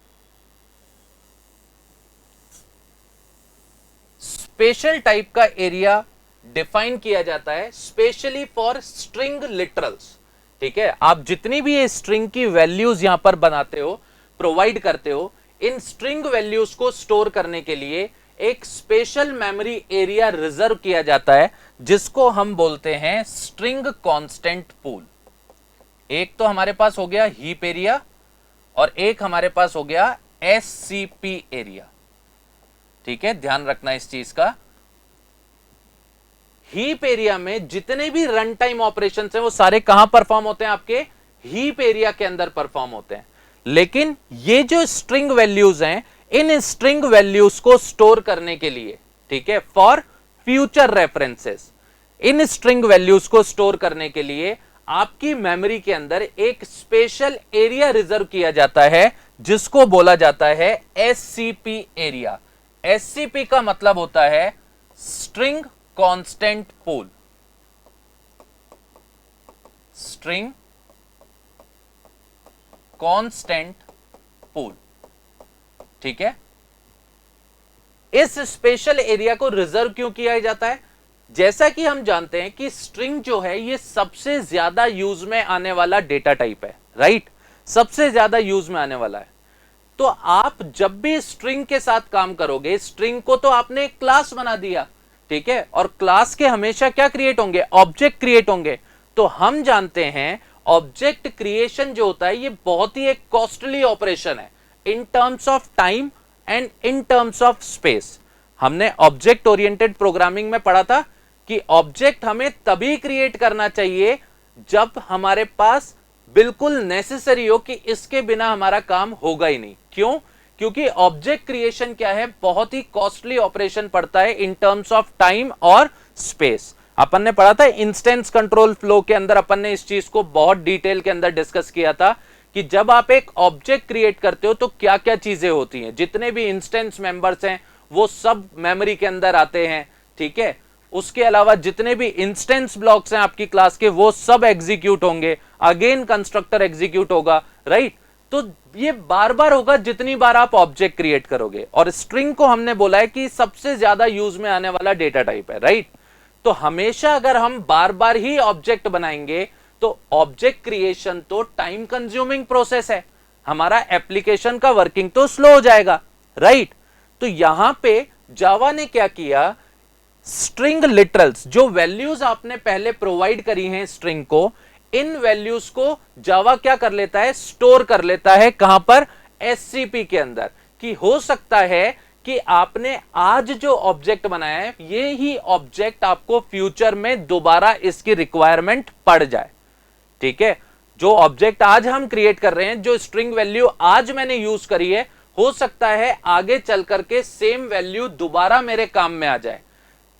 स्पेशल टाइप का एरिया डिफाइन किया जाता है स्पेशली फॉर स्ट्रिंग लिटरल्स, ठीक है। आप जितनी भी ये स्ट्रिंग की वैल्यूज यहां पर बनाते हो, प्रोवाइड करते हो, इन स्ट्रिंग वैल्यूज को स्टोर करने के लिए एक स्पेशल मेमोरी एरिया रिजर्व किया जाता है जिसको हम बोलते हैं स्ट्रिंग कांस्टेंट पूल। एक तो हमारे पास हो गया हीप एरिया और एक हमारे पास हो गया एससीपी एरिया, ठीक है, ध्यान रखना इस चीज का। हीप एरिया में जितने भी रन टाइम ऑपरेशंस हैं वो सारे कहां परफॉर्म होते हैं, आपके हीप एरिया के अंदर परफॉर्म होते हैं। लेकिन ये जो स्ट्रिंग वैल्यूज हैं इन स्ट्रिंग वैल्यूज को स्टोर करने के लिए, ठीक है, for future references, in string values को स्टोर करने के लिए आपकी मेमोरी के अंदर एक स्पेशल एरिया रिजर्व किया जाता है जिसको बोला जाता है एससीपी एरिया। एससीपी का मतलब होता है string constant pool, string constant pool, ठीक है। इस स्पेशल एरिया को रिजर्व क्यों किया जाता है, जैसा कि हम जानते हैं कि स्ट्रिंग जो है ये सबसे ज्यादा यूज में आने वाला डेटा टाइप है, राइट, सबसे ज्यादा यूज में आने वाला है। तो आप जब भी स्ट्रिंग के साथ काम करोगे, स्ट्रिंग को तो आपने एक क्लास बना दिया, ठीक है, और क्लास के हमेशा क्या क्रिएट होंगे, ऑब्जेक्ट क्रिएट होंगे। तो हम जानते हैं ऑब्जेक्ट क्रिएशन जो होता है ये बहुत ही एक कॉस्टली ऑपरेशन है in terms of time and in terms of space. हमने ऑब्जेक्ट ओरिएंटेड प्रोग्रामिंग में पढ़ा था कि ऑब्जेक्ट हमें तभी क्रिएट करना चाहिए जब हमारे पास बिल्कुल नेसेसरी हो कि इसके बिना हमारा काम होगा ही नहीं। क्यों, क्योंकि ऑब्जेक्ट क्रिएशन क्या है, बहुत ही कॉस्टली ऑपरेशन पड़ता है इन टर्म्स ऑफ टाइम और स्पेस। अपन ने पढ़ा था इंस्टेंस कंट्रोल फ्लो के अंदर, अपन ने इस चीज को बहुत डिटेल के अंदर डिस्कस किया था कि जब आप एक ऑब्जेक्ट क्रिएट करते हो तो क्या क्या चीजें होती हैं। जितने भी इंस्टेंस मेंबर्स हैं वो सब मेमोरी के अंदर आते हैं, ठीक है। उसके अलावा जितने भी इंस्टेंस ब्लॉक्स हैं आपकी क्लास के वो सब एग्जीक्यूट होंगे, अगेन कंस्ट्रक्टर एग्जीक्यूट होगा, राइट। तो ये बार बार होगा जितनी बार आप ऑब्जेक्ट क्रिएट करोगे। और स्ट्रिंग को हमने बोला है कि सबसे ज्यादा यूज में आने वाला डेटा टाइप है, राइट। तो हमेशा अगर हम बार बार ही ऑब्जेक्ट बनाएंगे तो ऑब्जेक्ट क्रिएशन तो टाइम कंज्यूमिंग प्रोसेस है, हमारा एप्लीकेशन का वर्किंग तो स्लो हो जाएगा, राइट। तो यहां पे जावा ने क्या किया, स्ट्रिंग लिटरल्स, जो वैल्यूज आपने पहले प्रोवाइड करी हैं स्ट्रिंग को, इन वैल्यूज को जावा क्या कर लेता है, स्टोर कर लेता है। कहां पर, एससीपी के अंदर। कि हो सकता है कि आपने आज जो ऑब्जेक्ट बनाया है ये ही ऑब्जेक्ट आपको फ्यूचर में दोबारा इसकी रिक्वायरमेंट पड़ जाए, ठीक है। जो ऑब्जेक्ट आज हम क्रिएट कर रहे हैं, जो स्ट्रिंग वैल्यू आज मैंने यूज करी है, हो सकता है आगे चल करके सेम वैल्यू दोबारा मेरे काम में आ जाए।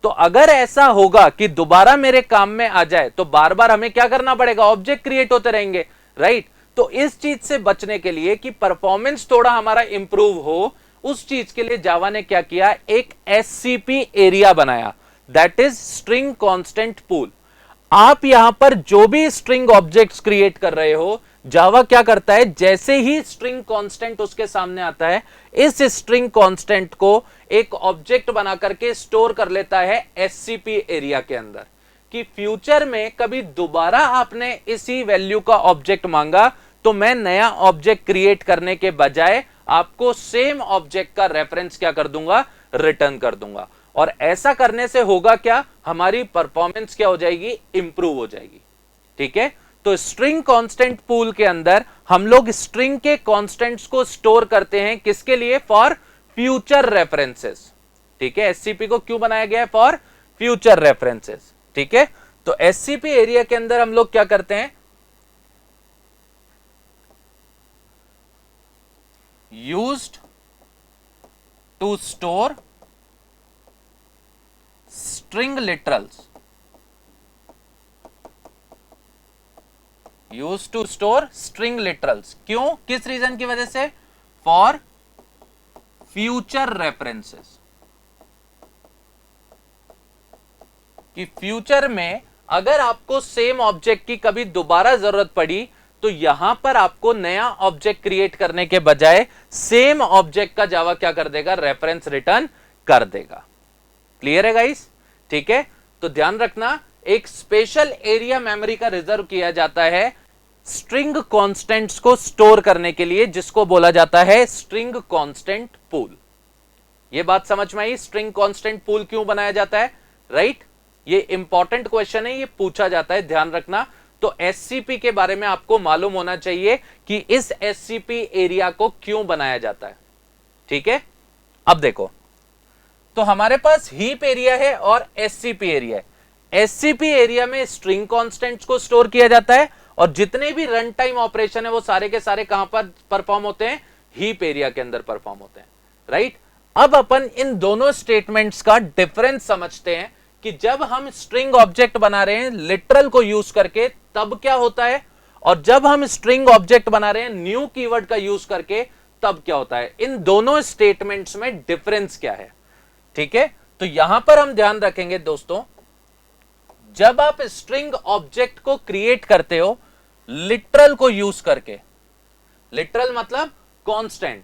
तो अगर ऐसा होगा कि दोबारा मेरे काम में आ जाए तो बार बार हमें क्या करना पड़ेगा, ऑब्जेक्ट क्रिएट होते रहेंगे, राइट। तो इस चीज से बचने के लिए कि परफॉर्मेंस थोड़ा हमारा इंप्रूव हो, उस चीज के लिए जावा ने क्या किया, एक एससीपी एरिया बनाया, that is string constant pool. आप यहां पर जो भी स्ट्रिंग ऑब्जेक्ट्स क्रिएट कर रहे हो, जावा क्या करता है, जैसे ही स्ट्रिंग कांस्टेंट उसके सामने आता है, इस स्ट्रिंग कांस्टेंट को एक ऑब्जेक्ट बना करके स्टोर कर लेता है एससीपी एरिया के अंदर, कि फ्यूचर में कभी दोबारा आपने इसी वैल्यू का ऑब्जेक्ट मांगा तो मैं नया ऑब्जेक्ट क्रिएट करने के बजाय आपको सेम ऑब्जेक्ट का रेफरेंस क्या कर दूंगा, रिटर्न कर दूंगा। और ऐसा करने से होगा क्या, हमारी परफॉर्मेंस क्या हो जाएगी, इंप्रूव हो जाएगी, ठीक है। तो स्ट्रिंग कांस्टेंट पूल के अंदर हम लोग स्ट्रिंग के कांस्टेंट्स को स्टोर करते हैं, किसके लिए, फॉर फ्यूचर रेफरेंसेस, ठीक है। एससीपी को क्यों बनाया गया है, फॉर फ्यूचर रेफरेंसेस, ठीक है। तो एससीपी एरिया के अंदर हम लोग क्या करते हैं, used to store string literals, use to store string literals. क्यों, किस रीजन की वजह से, फॉर फ्यूचर रेफरेंसेस, कि फ्यूचर में अगर आपको सेम ऑब्जेक्ट की कभी दोबारा जरूरत पड़ी तो यहां पर आपको नया ऑब्जेक्ट क्रिएट करने के बजाय सेम ऑब्जेक्ट का जावा क्या कर देगा, रेफरेंस रिटर्न कर देगा। क्लियर है गाइस, ठीक है। तो ध्यान रखना, एक स्पेशल एरिया मेमोरी का रिजर्व किया जाता है स्ट्रिंग कांस्टेंट्स को स्टोर करने के लिए, जिसको बोला जाता है स्ट्रिंग कांस्टेंट पूल। यह बात समझ में आई, स्ट्रिंग कांस्टेंट पूल क्यों बनाया जाता है, राइट। ये इंपॉर्टेंट क्वेश्चन है, ये पूछा जाता है, ध्यान रखना। तो एससीपी के बारे में आपको मालूम होना चाहिए कि इस एससीपी एरिया को क्यों बनाया जाता है, ठीक है। अब देखो, तो हमारे पास हीप एरिया है और एससीपी एरिया है। एससीपी एरिया में स्ट्रिंग कांस्टेंट्स को स्टोर किया जाता है और जितने भी रन टाइम ऑपरेशन है वो सारे के सारे कहां पर परफॉर्म होते हैं, हीप एरिया के अंदर परफॉर्म होते हैं, राइट। अब अपन इन दोनों स्टेटमेंट्स का डिफरेंस समझते हैं कि जब हम स्ट्रिंग ऑब्जेक्ट बना रहे हैं लिटरल को यूज करके तब क्या होता है, और जब हम स्ट्रिंग ऑब्जेक्ट बना रहे हैं न्यू कीवर्ड का यूज करके तब क्या होता है। इन दोनों स्टेटमेंट्स में डिफरेंस क्या है, ठीक है। तो यहां पर हम ध्यान रखेंगे दोस्तों, जब आप स्ट्रिंग ऑब्जेक्ट को क्रिएट करते हो लिटरल को यूज करके, लिटरल मतलब कांस्टेंट,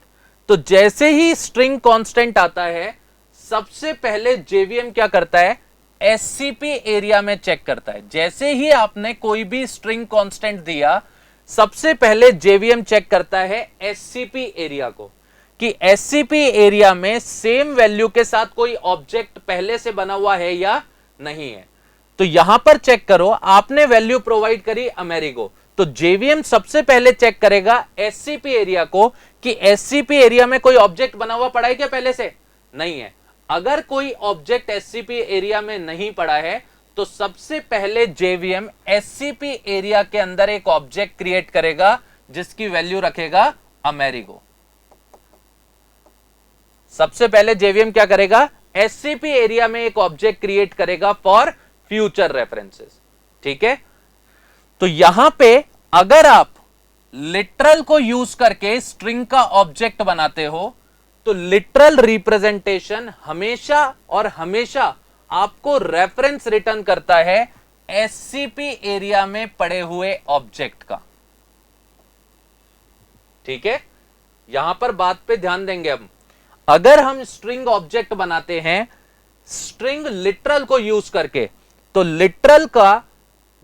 तो जैसे ही स्ट्रिंग कांस्टेंट आता है सबसे पहले जेवीएम क्या करता है, एससीपी एरिया में चेक करता है। जैसे ही आपने कोई भी स्ट्रिंग कांस्टेंट दिया, सबसे पहले जेवीएम चेक करता है एससीपी एरिया को, कि एससीपी एरिया में सेम वैल्यू के साथ कोई ऑब्जेक्ट पहले से बना हुआ है या नहीं है। तो यहां पर चेक करो, आपने वैल्यू प्रोवाइड करी अमेरिगो, तो जेवीएम सबसे पहले चेक करेगा एससीपी एरिया को कि एससीपी एरिया में कोई ऑब्जेक्ट बना हुआ पड़ा है क्या पहले से, नहीं है। अगर कोई ऑब्जेक्ट एससीपी एरिया में नहीं पड़ा है तो सबसे पहले जेवीएम एससीपी एरिया के अंदर एक ऑब्जेक्ट क्रिएट करेगा जिसकी वैल्यू रखेगा अमेरिगो। सबसे पहले जेवीएम क्या करेगा, एससीपी एरिया में एक ऑब्जेक्ट क्रिएट करेगा फॉर फ्यूचर रेफरेंसेस। ठीक है, तो यहां पे अगर आप लिटरल को यूज करके स्ट्रिंग का ऑब्जेक्ट बनाते हो तो लिटरल रिप्रेजेंटेशन हमेशा और हमेशा आपको रेफरेंस रिटर्न करता है एससीपी एरिया में पड़े हुए ऑब्जेक्ट का। ठीक है, यहां पर बात पे ध्यान देंगे हम। अगर हम स्ट्रिंग ऑब्जेक्ट बनाते हैं स्ट्रिंग लिटरल को यूज करके, तो लिटरल का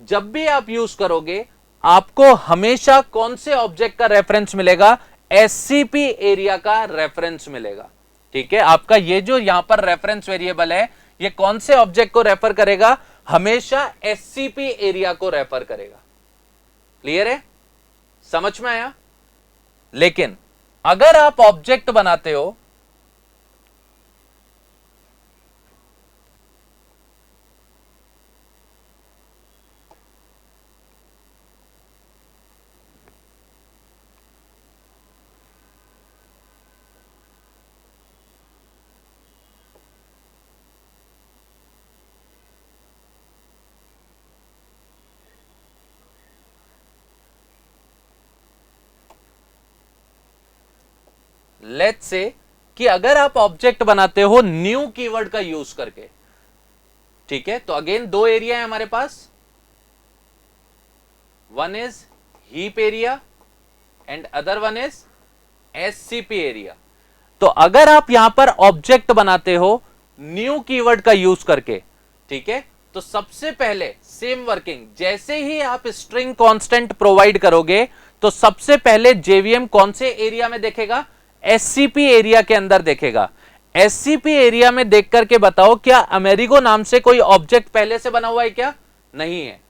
जब भी आप यूज करोगे आपको हमेशा कौन से ऑब्जेक्ट का रेफरेंस मिलेगा, एससीपी एरिया का रेफरेंस मिलेगा। ठीक है, आपका ये जो यहां पर रेफरेंस वेरिएबल है ये कौन से ऑब्जेक्ट को रेफर करेगा, हमेशा एससीपी एरिया को रेफर करेगा। क्लियर है, समझ में आया। लेकिन अगर आप ऑब्जेक्ट बनाते हो लेट्स से कि अगर आप ऑब्जेक्ट बनाते हो न्यू कीवर्ड का यूज करके, ठीक है, तो अगेन दो एरिया है हमारे पास, one is heap area and other one is SCP area. तो अगर आप यहां पर ऑब्जेक्ट बनाते हो न्यू कीवर्ड का यूज करके, ठीक है, तो सबसे पहले सेम वर्किंग, जैसे ही आप स्ट्रिंग कांस्टेंट प्रोवाइड करोगे तो सबसे पहले जेवीएम कौन से एरिया में देखेगा, एससीपी एरिया के अंदर देखेगा। एससीपी एरिया में देख करके बताओ क्या अमेरिगो नाम से कोई ऑब्जेक्ट पहले से बना हुआ है क्या, नहीं है।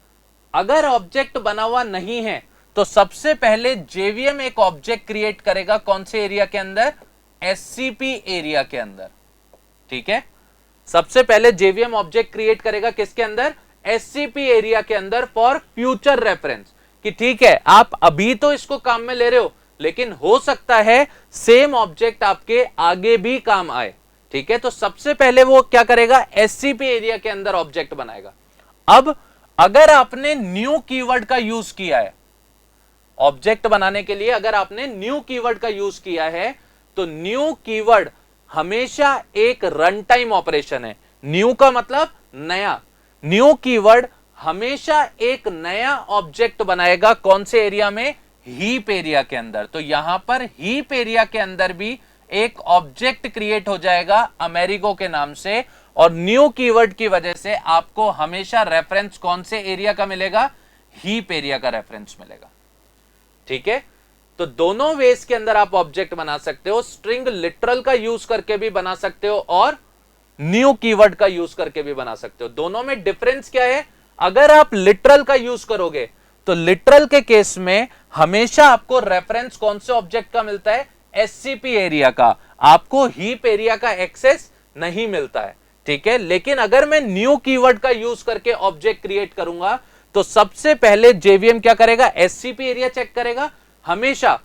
अगर ऑब्जेक्ट बना हुआ नहीं है तो सबसे पहले जेवीएम एक ऑब्जेक्ट क्रिएट करेगा कौन से एरिया के अंदर, एससीपी एरिया के अंदर। ठीक है, सबसे पहले जेवीएम ऑब्जेक्ट क्रिएट करेगा किसके अंदर, एससीपी एरिया के अंदर फॉर फ्यूचर रेफरेंस। कि ठीक है आप अभी तो इसको काम में ले रहे हो लेकिन हो सकता है सेम ऑब्जेक्ट आपके आगे भी काम आए। ठीक है, तो सबसे पहले वो क्या करेगा, एससीपी एरिया के अंदर ऑब्जेक्ट बनाएगा। अब अगर आपने न्यू कीवर्ड का यूज किया है ऑब्जेक्ट बनाने के लिए, अगर आपने न्यू कीवर्ड का यूज किया है तो न्यू कीवर्ड हमेशा एक रन टाइम ऑपरेशन है। न्यू का मतलब नया, न्यू कीवर्ड हमेशा एक नया ऑब्जेक्ट बनाएगा कौन से एरिया में, हीप एरिया के अंदर। तो यहां पर हीप एरिया के अंदर भी एक ऑब्जेक्ट क्रिएट हो जाएगा अमेरिगो के नाम से, और न्यू कीवर्ड की वजह से आपको हमेशा रेफरेंस कौन से एरिया का मिलेगा, हीप एरिया का रेफरेंस मिलेगा। ठीक है, तो दोनों वेज के अंदर आप ऑब्जेक्ट बना सकते हो, स्ट्रिंग लिटरल का यूज करके भी बना सकते हो और न्यू कीवर्ड का यूज करके भी बना सकते हो। दोनों में डिफरेंस क्या है, अगर आप लिटरल का यूज करोगे तो लिटरल के केस में हमेशा आपको रेफरेंस कौन से ऑब्जेक्ट का मिलता है, एससीपी एरिया का, आपको हीप एरिया का एक्सेस नहीं मिलता है। ठीक है, लेकिन अगर मैं न्यू कीवर्ड का यूज करके ऑब्जेक्ट क्रिएट करूंगा तो सबसे पहले जेवीएम क्या करेगा, एससीपी एरिया चेक करेगा, हमेशा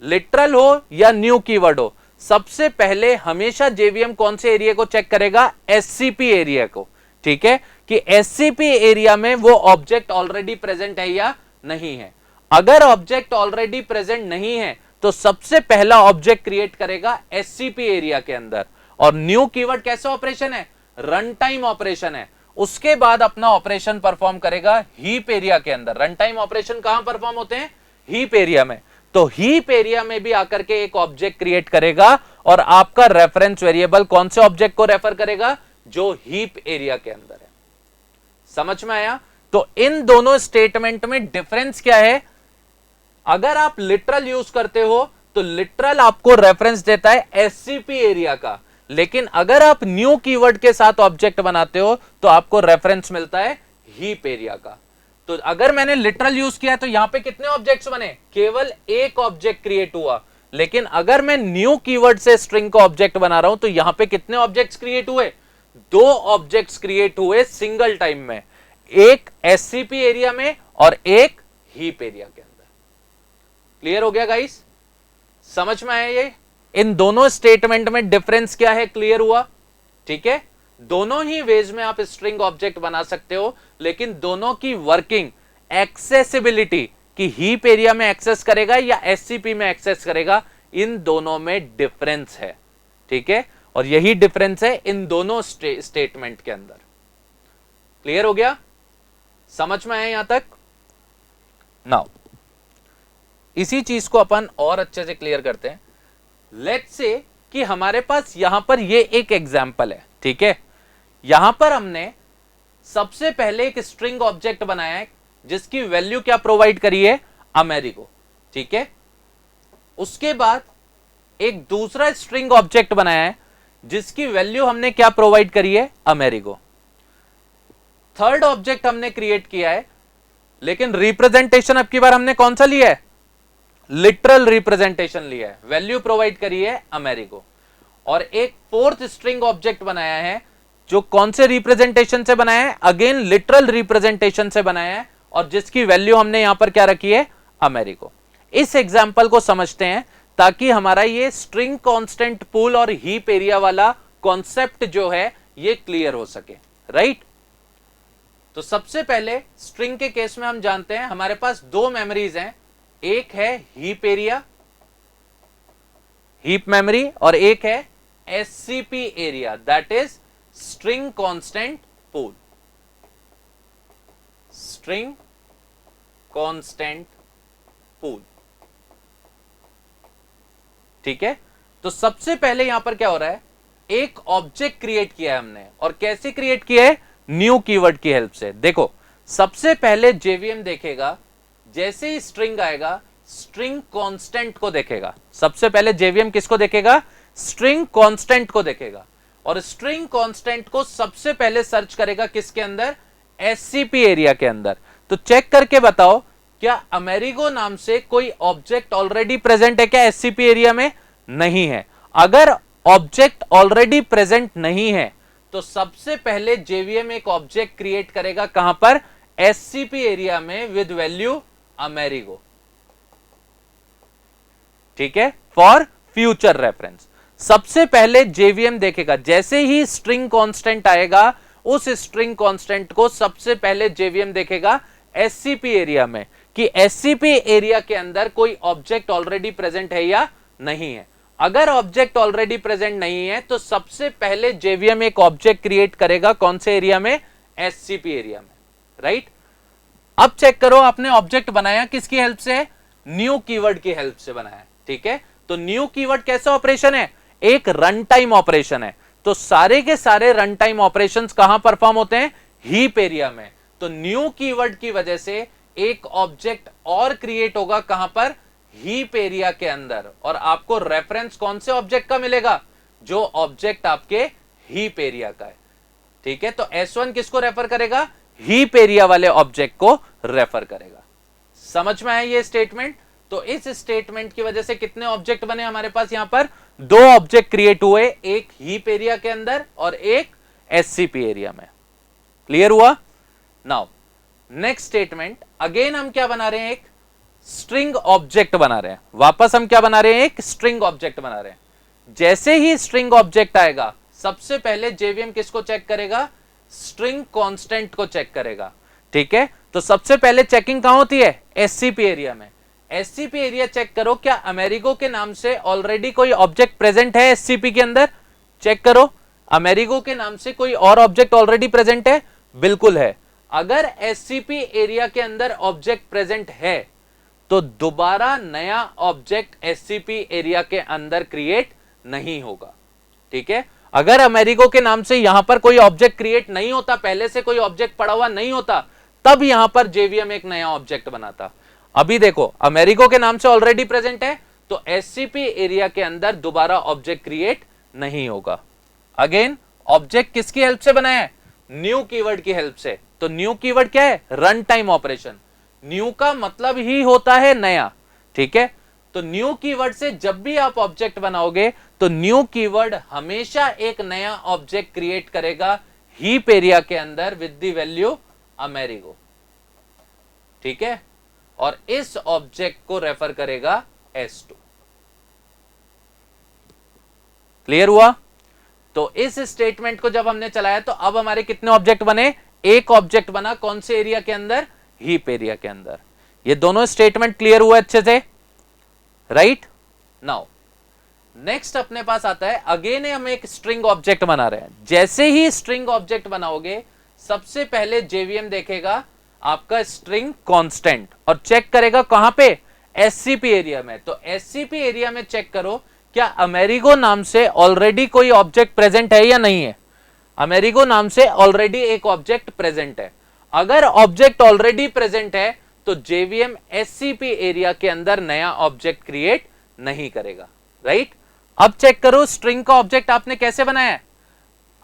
लिटरल हो या न्यू कीवर्ड हो, सबसे पहले हमेशा जेवीएम कौन से एरिया को चेक करेगा, एससीपी एरिया को। ठीक है, कि एससीपी एरिया में वो ऑब्जेक्ट ऑलरेडी प्रेजेंट है या नहीं है। अगर ऑब्जेक्ट ऑलरेडी प्रेजेंट नहीं है तो सबसे पहला ऑब्जेक्ट क्रिएट करेगा एससीपी एरिया के अंदर। और न्यू कीवर्ड कैसा ऑपरेशन है, रन टाइम ऑपरेशन है। उसके बाद अपना ऑपरेशन परफॉर्म करेगा हीप एरिया के अंदर। रन टाइम ऑपरेशन कहां परफॉर्म होते हैं, हीप एरिया में। तो हीप एरिया में भी आकर के एक ऑब्जेक्ट क्रिएट करेगा और आपका रेफरेंस वेरिएबल कौन से ऑब्जेक्ट को रेफर करेगा, जो हीप एरिया के अंदर है। समझ में आया। तो इन दोनों स्टेटमेंट में डिफरेंस क्या है, अगर आप लिटरल यूज करते हो तो लिटरल आपको रेफरेंस देता है एससीपी एरिया का, लेकिन अगर आप न्यू कीवर्ड के साथ ऑब्जेक्ट बनाते हो तो आपको रेफरेंस मिलता है हीप एरिया का। तो अगर मैंने लिटरल यूज किया तो यहां पे कितने ऑब्जेक्ट्स बने, केवल एक ऑब्जेक्ट क्रिएट हुआ। लेकिन अगर मैं न्यू कीवर्ड से स्ट्रिंग का ऑब्जेक्ट बना रहा हूं तो यहां पे कितने ऑब्जेक्ट्स क्रिएट हुए, दो ऑब्जेक्ट्स क्रिएट हुए सिंगल टाइम में, एक एससीपी एरिया में और एक हीप एरिया के अंदर। क्लियर हो गया गाइस, समझ में आया ये। इन दोनों स्टेटमेंट में डिफरेंस क्या है, क्लियर हुआ? ठीक है, दोनों ही वेज में आप स्ट्रिंग ऑब्जेक्ट बना सकते हो, लेकिन दोनों की वर्किंग, एक्सेसिबिलिटी कि हीप एरिया में एक्सेस करेगा या एससीपी में एक्सेस करेगा, इन दोनों में डिफरेंस है। ठीक है, और यही डिफरेंस है इन दोनों स्टेटमेंट के अंदर। क्लियर हो गया? समझ में आया यहां तक? नाउ इसी चीज को अपन और अच्छे से क्लियर करते हैं। लेट्स से कि हमारे पास यहां पर ये एक एग्जांपल है। ठीक है, यहां पर हमने सबसे पहले एक स्ट्रिंग ऑब्जेक्ट बनाया है जिसकी वैल्यू क्या प्रोवाइड करी है, अमेरिको। ठीक है, उसके बाद एक दूसरा स्ट्रिंग ऑब्जेक्ट बनाया है जिसकी वैल्यू हमने क्या प्रोवाइड करी है, अमेरिको। थर्ड ऑब्जेक्ट हमने क्रिएट किया है, लेकिन रिप्रेजेंटेशन अब की बार हमने कौन सा लिया है, लिटरल रिप्रेजेंटेशन लिया है, वैल्यू प्रोवाइड करी है अमेरिको। और एक फोर्थ स्ट्रिंग ऑब्जेक्ट बनाया है जो कौन से रिप्रेजेंटेशन से बनाया है, अगेन लिटरल रिप्रेजेंटेशन से बनाया है, और जिसकी वैल्यू हमने यहां पर क्या रखी है, अमेरिको। इस एग्जाम्पल को समझते हैं ताकि हमारा ये स्ट्रिंग कांस्टेंट पूल और हीप एरिया वाला कॉन्सेप्ट जो है ये क्लियर हो सके। राइट, तो सबसे पहले स्ट्रिंग के केस में हम जानते हैं हमारे पास दो मेमोरीज हैं, एक है हीप एरिया, हीप मेमोरी, और एक है SCP area, that is string constant pool, string constant pool. ठीक है, तो सबसे पहले यहां पर क्या हो रहा है, एक ऑब्जेक्ट क्रिएट किया है हमने, और कैसे क्रिएट किया है, न्यू कीवर्ड की हेल्प से। देखो, सबसे पहले जेवीएम देखेगा, जैसे ही स्ट्रिंग आएगा स्ट्रिंग कांस्टेंट को देखेगा। सबसे पहले जेवीएम किसको देखेगा, स्ट्रिंग कांस्टेंट को देखेगा, और स्ट्रिंग कांस्टेंट को सबसे पहले सर्च करेगा किसके अंदर, एससीपी एरिया के अंदर। तो चेक करके बताओ क्या अमेरिगो नाम से कोई ऑब्जेक्ट ऑलरेडी प्रेजेंट है क्या एससीपी एरिया में? नहीं है। अगर ऑब्जेक्ट ऑलरेडी प्रेजेंट नहीं है तो सबसे पहले जेवीएम एक ऑब्जेक्ट क्रिएट करेगा, कहां पर, एससीपी एरिया में, विद वैल्यू अमेरिगो। ठीक है, फॉर फ्यूचर रेफरेंस सबसे पहले जेवीएम देखेगा, जैसे ही स्ट्रिंग कांस्टेंट आएगा उस स्ट्रिंग कांस्टेंट को सबसे पहले जेवीएम देखेगा एससीपी एरिया में कि एससीपी एरिया के अंदर कोई ऑब्जेक्ट ऑलरेडी प्रेजेंट है या नहीं है। अगर ऑब्जेक्ट ऑलरेडी प्रेजेंट नहीं है तो सबसे पहले जेवीएम एक ऑब्जेक्ट क्रिएट करेगा, कौन से एरिया में, एससीपी एरिया में। राइट, अब चेक करो आपने ऑब्जेक्ट बनाया किसकी हेल्प से, न्यू कीवर्ड की हेल्प से बनाया। ठीक है, तो न्यू कीवर्ड कैसा ऑपरेशन है, एक रन टाइम ऑपरेशन है। तो सारे के सारे रन टाइम ऑपरेशंस कहां परफॉर्म होते हैं, हीप एरिया में। तो न्यू कीवर्ड की वजह से एक ऑब्जेक्ट और क्रिएट होगा, कहां पर, हीप एरिया के अंदर, और आपको रेफरेंस कौन से ऑब्जेक्ट का मिलेगा, जो ऑब्जेक्ट आपके हीप एरिया का है। ठीक है, तो S1 किसको रेफर करेगा, हीप एरिया वाले ऑब्जेक्ट को रेफर करेगा। समझ में आया ये स्टेटमेंट? तो इस स्टेटमेंट की वजह से कितने ऑब्जेक्ट बने हमारे पास, यहां पर दो ऑब्जेक्ट क्रिएट हुए, एक हीप एरिया के अंदर और एक एससीपी एरिया में। क्लियर हुआ? नाउ नेक्स्ट स्टेटमेंट, अगेन हम क्या बना रहे हैं, एक स्ट्रिंग ऑब्जेक्ट बना रहे हैं। वापस हम क्या बना रहे हैं, एक स्ट्रिंग ऑब्जेक्ट बना रहे हैं। जैसे ही स्ट्रिंग ऑब्जेक्ट आएगा सबसे पहले जेवीएम किसको चेक करेगा, स्ट्रिंग कांस्टेंट को चेक करेगा। ठीक है, तो सबसे पहले चेकिंग कहां होती है, एससीपी एरिया में। एससीपी एरिया चेक करो, क्या अमेरिगो के नाम से ऑलरेडी कोई ऑब्जेक्ट प्रेजेंट है एससीपी के अंदर? चेक करो, अमेरिगो के नाम से कोई और ऑब्जेक्ट ऑलरेडी प्रेजेंट है? बिल्कुल है। अगर एससीपी एरिया के अंदर ऑब्जेक्ट प्रेजेंट है तो दोबारा नया ऑब्जेक्ट एससीपी एरिया के अंदर क्रिएट नहीं होगा। ठीक है, अगर अमेरिगो के नाम से यहां पर कोई ऑब्जेक्ट क्रिएट नहीं होता, पहले से कोई ऑब्जेक्ट पड़ा हुआ नहीं होता, तब यहां पर जेवीएम एक नया ऑब्जेक्ट बनाता। अभी देखो अमेरिगो के नाम से ऑलरेडी प्रेजेंट है तो एससीपी एरिया के अंदर दोबारा ऑब्जेक्ट क्रिएट नहीं होगा। अगेन ऑब्जेक्ट किसकी हेल्प से बनाया है, न्यू कीवर्ड की हेल्प से। तो न्यू कीवर्ड क्या है, रन टाइम ऑपरेशन। न्यू का मतलब ही होता है नया। ठीक है, तो न्यू कीवर्ड से जब भी आप ऑब्जेक्ट बनाओगे तो न्यू कीवर्ड हमेशा एक नया ऑब्जेक्ट क्रिएट करेगा हीप एरिया के अंदर विद द वैल्यू अमेरिगो। ठीक है, और इस ऑब्जेक्ट को रेफर करेगा S2। क्लियर हुआ? तो इस स्टेटमेंट को जब हमने चलाया तो अब हमारे कितने ऑब्जेक्ट बने? एक ऑब्जेक्ट बना। कौन से एरिया के अंदर? हीप एरिया के अंदर। ये दोनों स्टेटमेंट क्लियर हुआ अच्छे से, राइट? नाउ नेक्स्ट अपने पास आता है, अगेन हम एक स्ट्रिंग ऑब्जेक्ट बना रहे हैं। जैसे ही स्ट्रिंग ऑब्जेक्ट बनाओगे, सबसे पहले जेवीएम देखेगा आपका स्ट्रिंग कांस्टेंट और चेक करेगा कहां पे? एससीपी एरिया में। तो एससीपी एरिया में चेक करो क्या अमेरिगो नाम से ऑलरेडी कोई ऑब्जेक्ट प्रेजेंट है या नहीं है। अमेरिगो नाम से ऑलरेडी एक ऑब्जेक्ट प्रेजेंट है। अगर ऑब्जेक्ट ऑलरेडी प्रेजेंट है तो जेवीएम एससीपी एरिया के अंदर नया ऑब्जेक्ट क्रिएट नहीं करेगा, राइट? अब चेक करो स्ट्रिंग का ऑब्जेक्ट आपने कैसे बनाया है?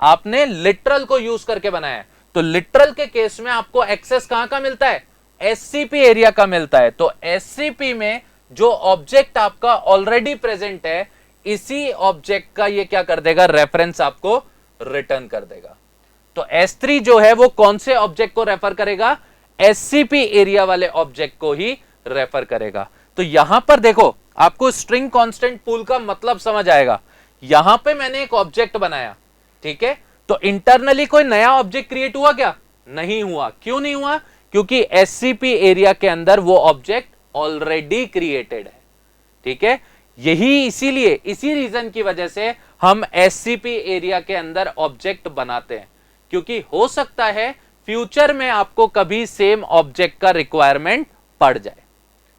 आपने लिटरल को यूज करके बनाया है। तो लिटरल के केस में आपको एक्सेस कहां का मिलता है? एससीपी एरिया का मिलता है। तो एससीपी में जो ऑब्जेक्ट आपका ऑलरेडी प्रेजेंट है, इसी ऑब्जेक्ट का ये क्या कर देगा? रेफरेंस आपको रिटर्न कर देगा। तो S3 जो है वो कौन से ऑब्जेक्ट को रेफर करेगा? एससीपी एरिया वाले ऑब्जेक्ट को ही रेफर करेगा। तो यहां पर देखो आपको स्ट्रिंग कांस्टेंट पूल का मतलब समझ आएगा। यहां पे मैंने एक ऑब्जेक्ट बनाया, ठीक है? तो इंटरनली कोई नया ऑब्जेक्ट क्रिएट हुआ क्या? नहीं हुआ। क्यों नहीं हुआ? क्योंकि एससीपी एरिया के अंदर वो ऑब्जेक्ट ऑलरेडी क्रिएटेड है, ठीक है? यही इसीलिए इसी रीजन की वजह से हम एससीपी एरिया के अंदर ऑब्जेक्ट बनाते हैं, क्योंकि हो सकता है फ्यूचर में आपको कभी सेम ऑब्जेक्ट का रिक्वायरमेंट पड़ जाए,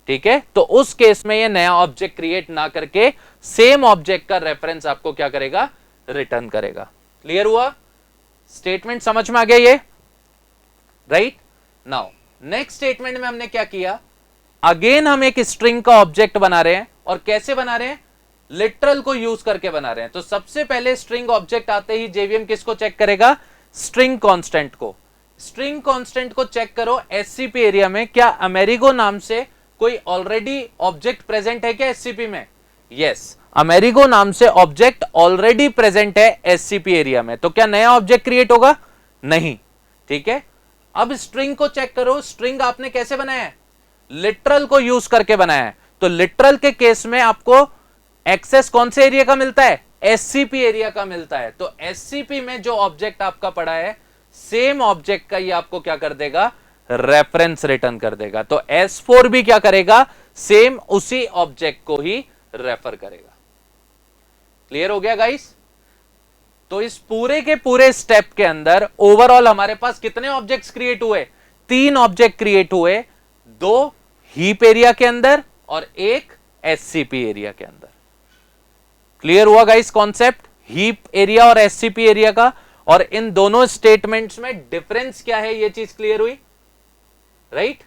ठीक है? तो उस केस में ये नया ऑब्जेक्ट क्रिएट ना करके सेम ऑब्जेक्ट का रेफरेंस आपको क्या करेगा? रिटर्न करेगा। क्लियर हुआ? स्टेटमेंट समझ में आ गया ये, राइट? नाउ नेक्स्ट स्टेटमेंट में हमने क्या किया? अगेन हम एक स्ट्रिंग का ऑब्जेक्ट बना रहे हैं। और कैसे बना रहे हैं? लिटरल को यूज करके बना रहे हैं। तो सबसे पहले स्ट्रिंग ऑब्जेक्ट आते ही जेवीएम किसको चेक करेगा? स्ट्रिंग कांस्टेंट को। स्ट्रिंग कांस्टेंट को चेक करो एससीपी एरिया में, क्या अमेरिगो नाम से कोई ऑलरेडी ऑब्जेक्ट प्रेजेंट है क्या एससीपी में? यस, अमेरिगो नाम से ऑब्जेक्ट ऑलरेडी प्रेजेंट है एससीपी एरिया में। तो क्या नया ऑब्जेक्ट क्रिएट होगा? नहीं, ठीक है? अब स्ट्रिंग को चेक करो। स्ट्रिंग आपने कैसे बनाया है? लिटरल को यूज करके बनाया है। तो लिटरल के केस में आपको एक्सेस कौन से एरिया का मिलता है? एससीपी एरिया का मिलता है। तो एससीपी में जो ऑब्जेक्ट आपका पड़ा है, सेम ऑब्जेक्ट का ये आपको क्या कर देगा? रेफरेंस रिटर्न कर देगा। तो S4 भी क्या करेगा? सेम उसी ऑब्जेक्ट को ही रेफर करेगा। क्लियर हो गया गाइस? तो इस पूरे के पूरे स्टेप के अंदर ओवरऑल हमारे पास कितने ऑब्जेक्ट्स क्रिएट हुए? 3 ऑब्जेक्ट क्रिएट हुए, 2 हीप एरिया के अंदर और एक एससीपी एरिया के अंदर। क्लियर हुआ गाइस कॉन्सेप्ट हीप एरिया और एससीपी एरिया का? और इन दोनों स्टेटमेंट्स में डिफरेंस क्या है, ये चीज क्लियर हुई, राइट?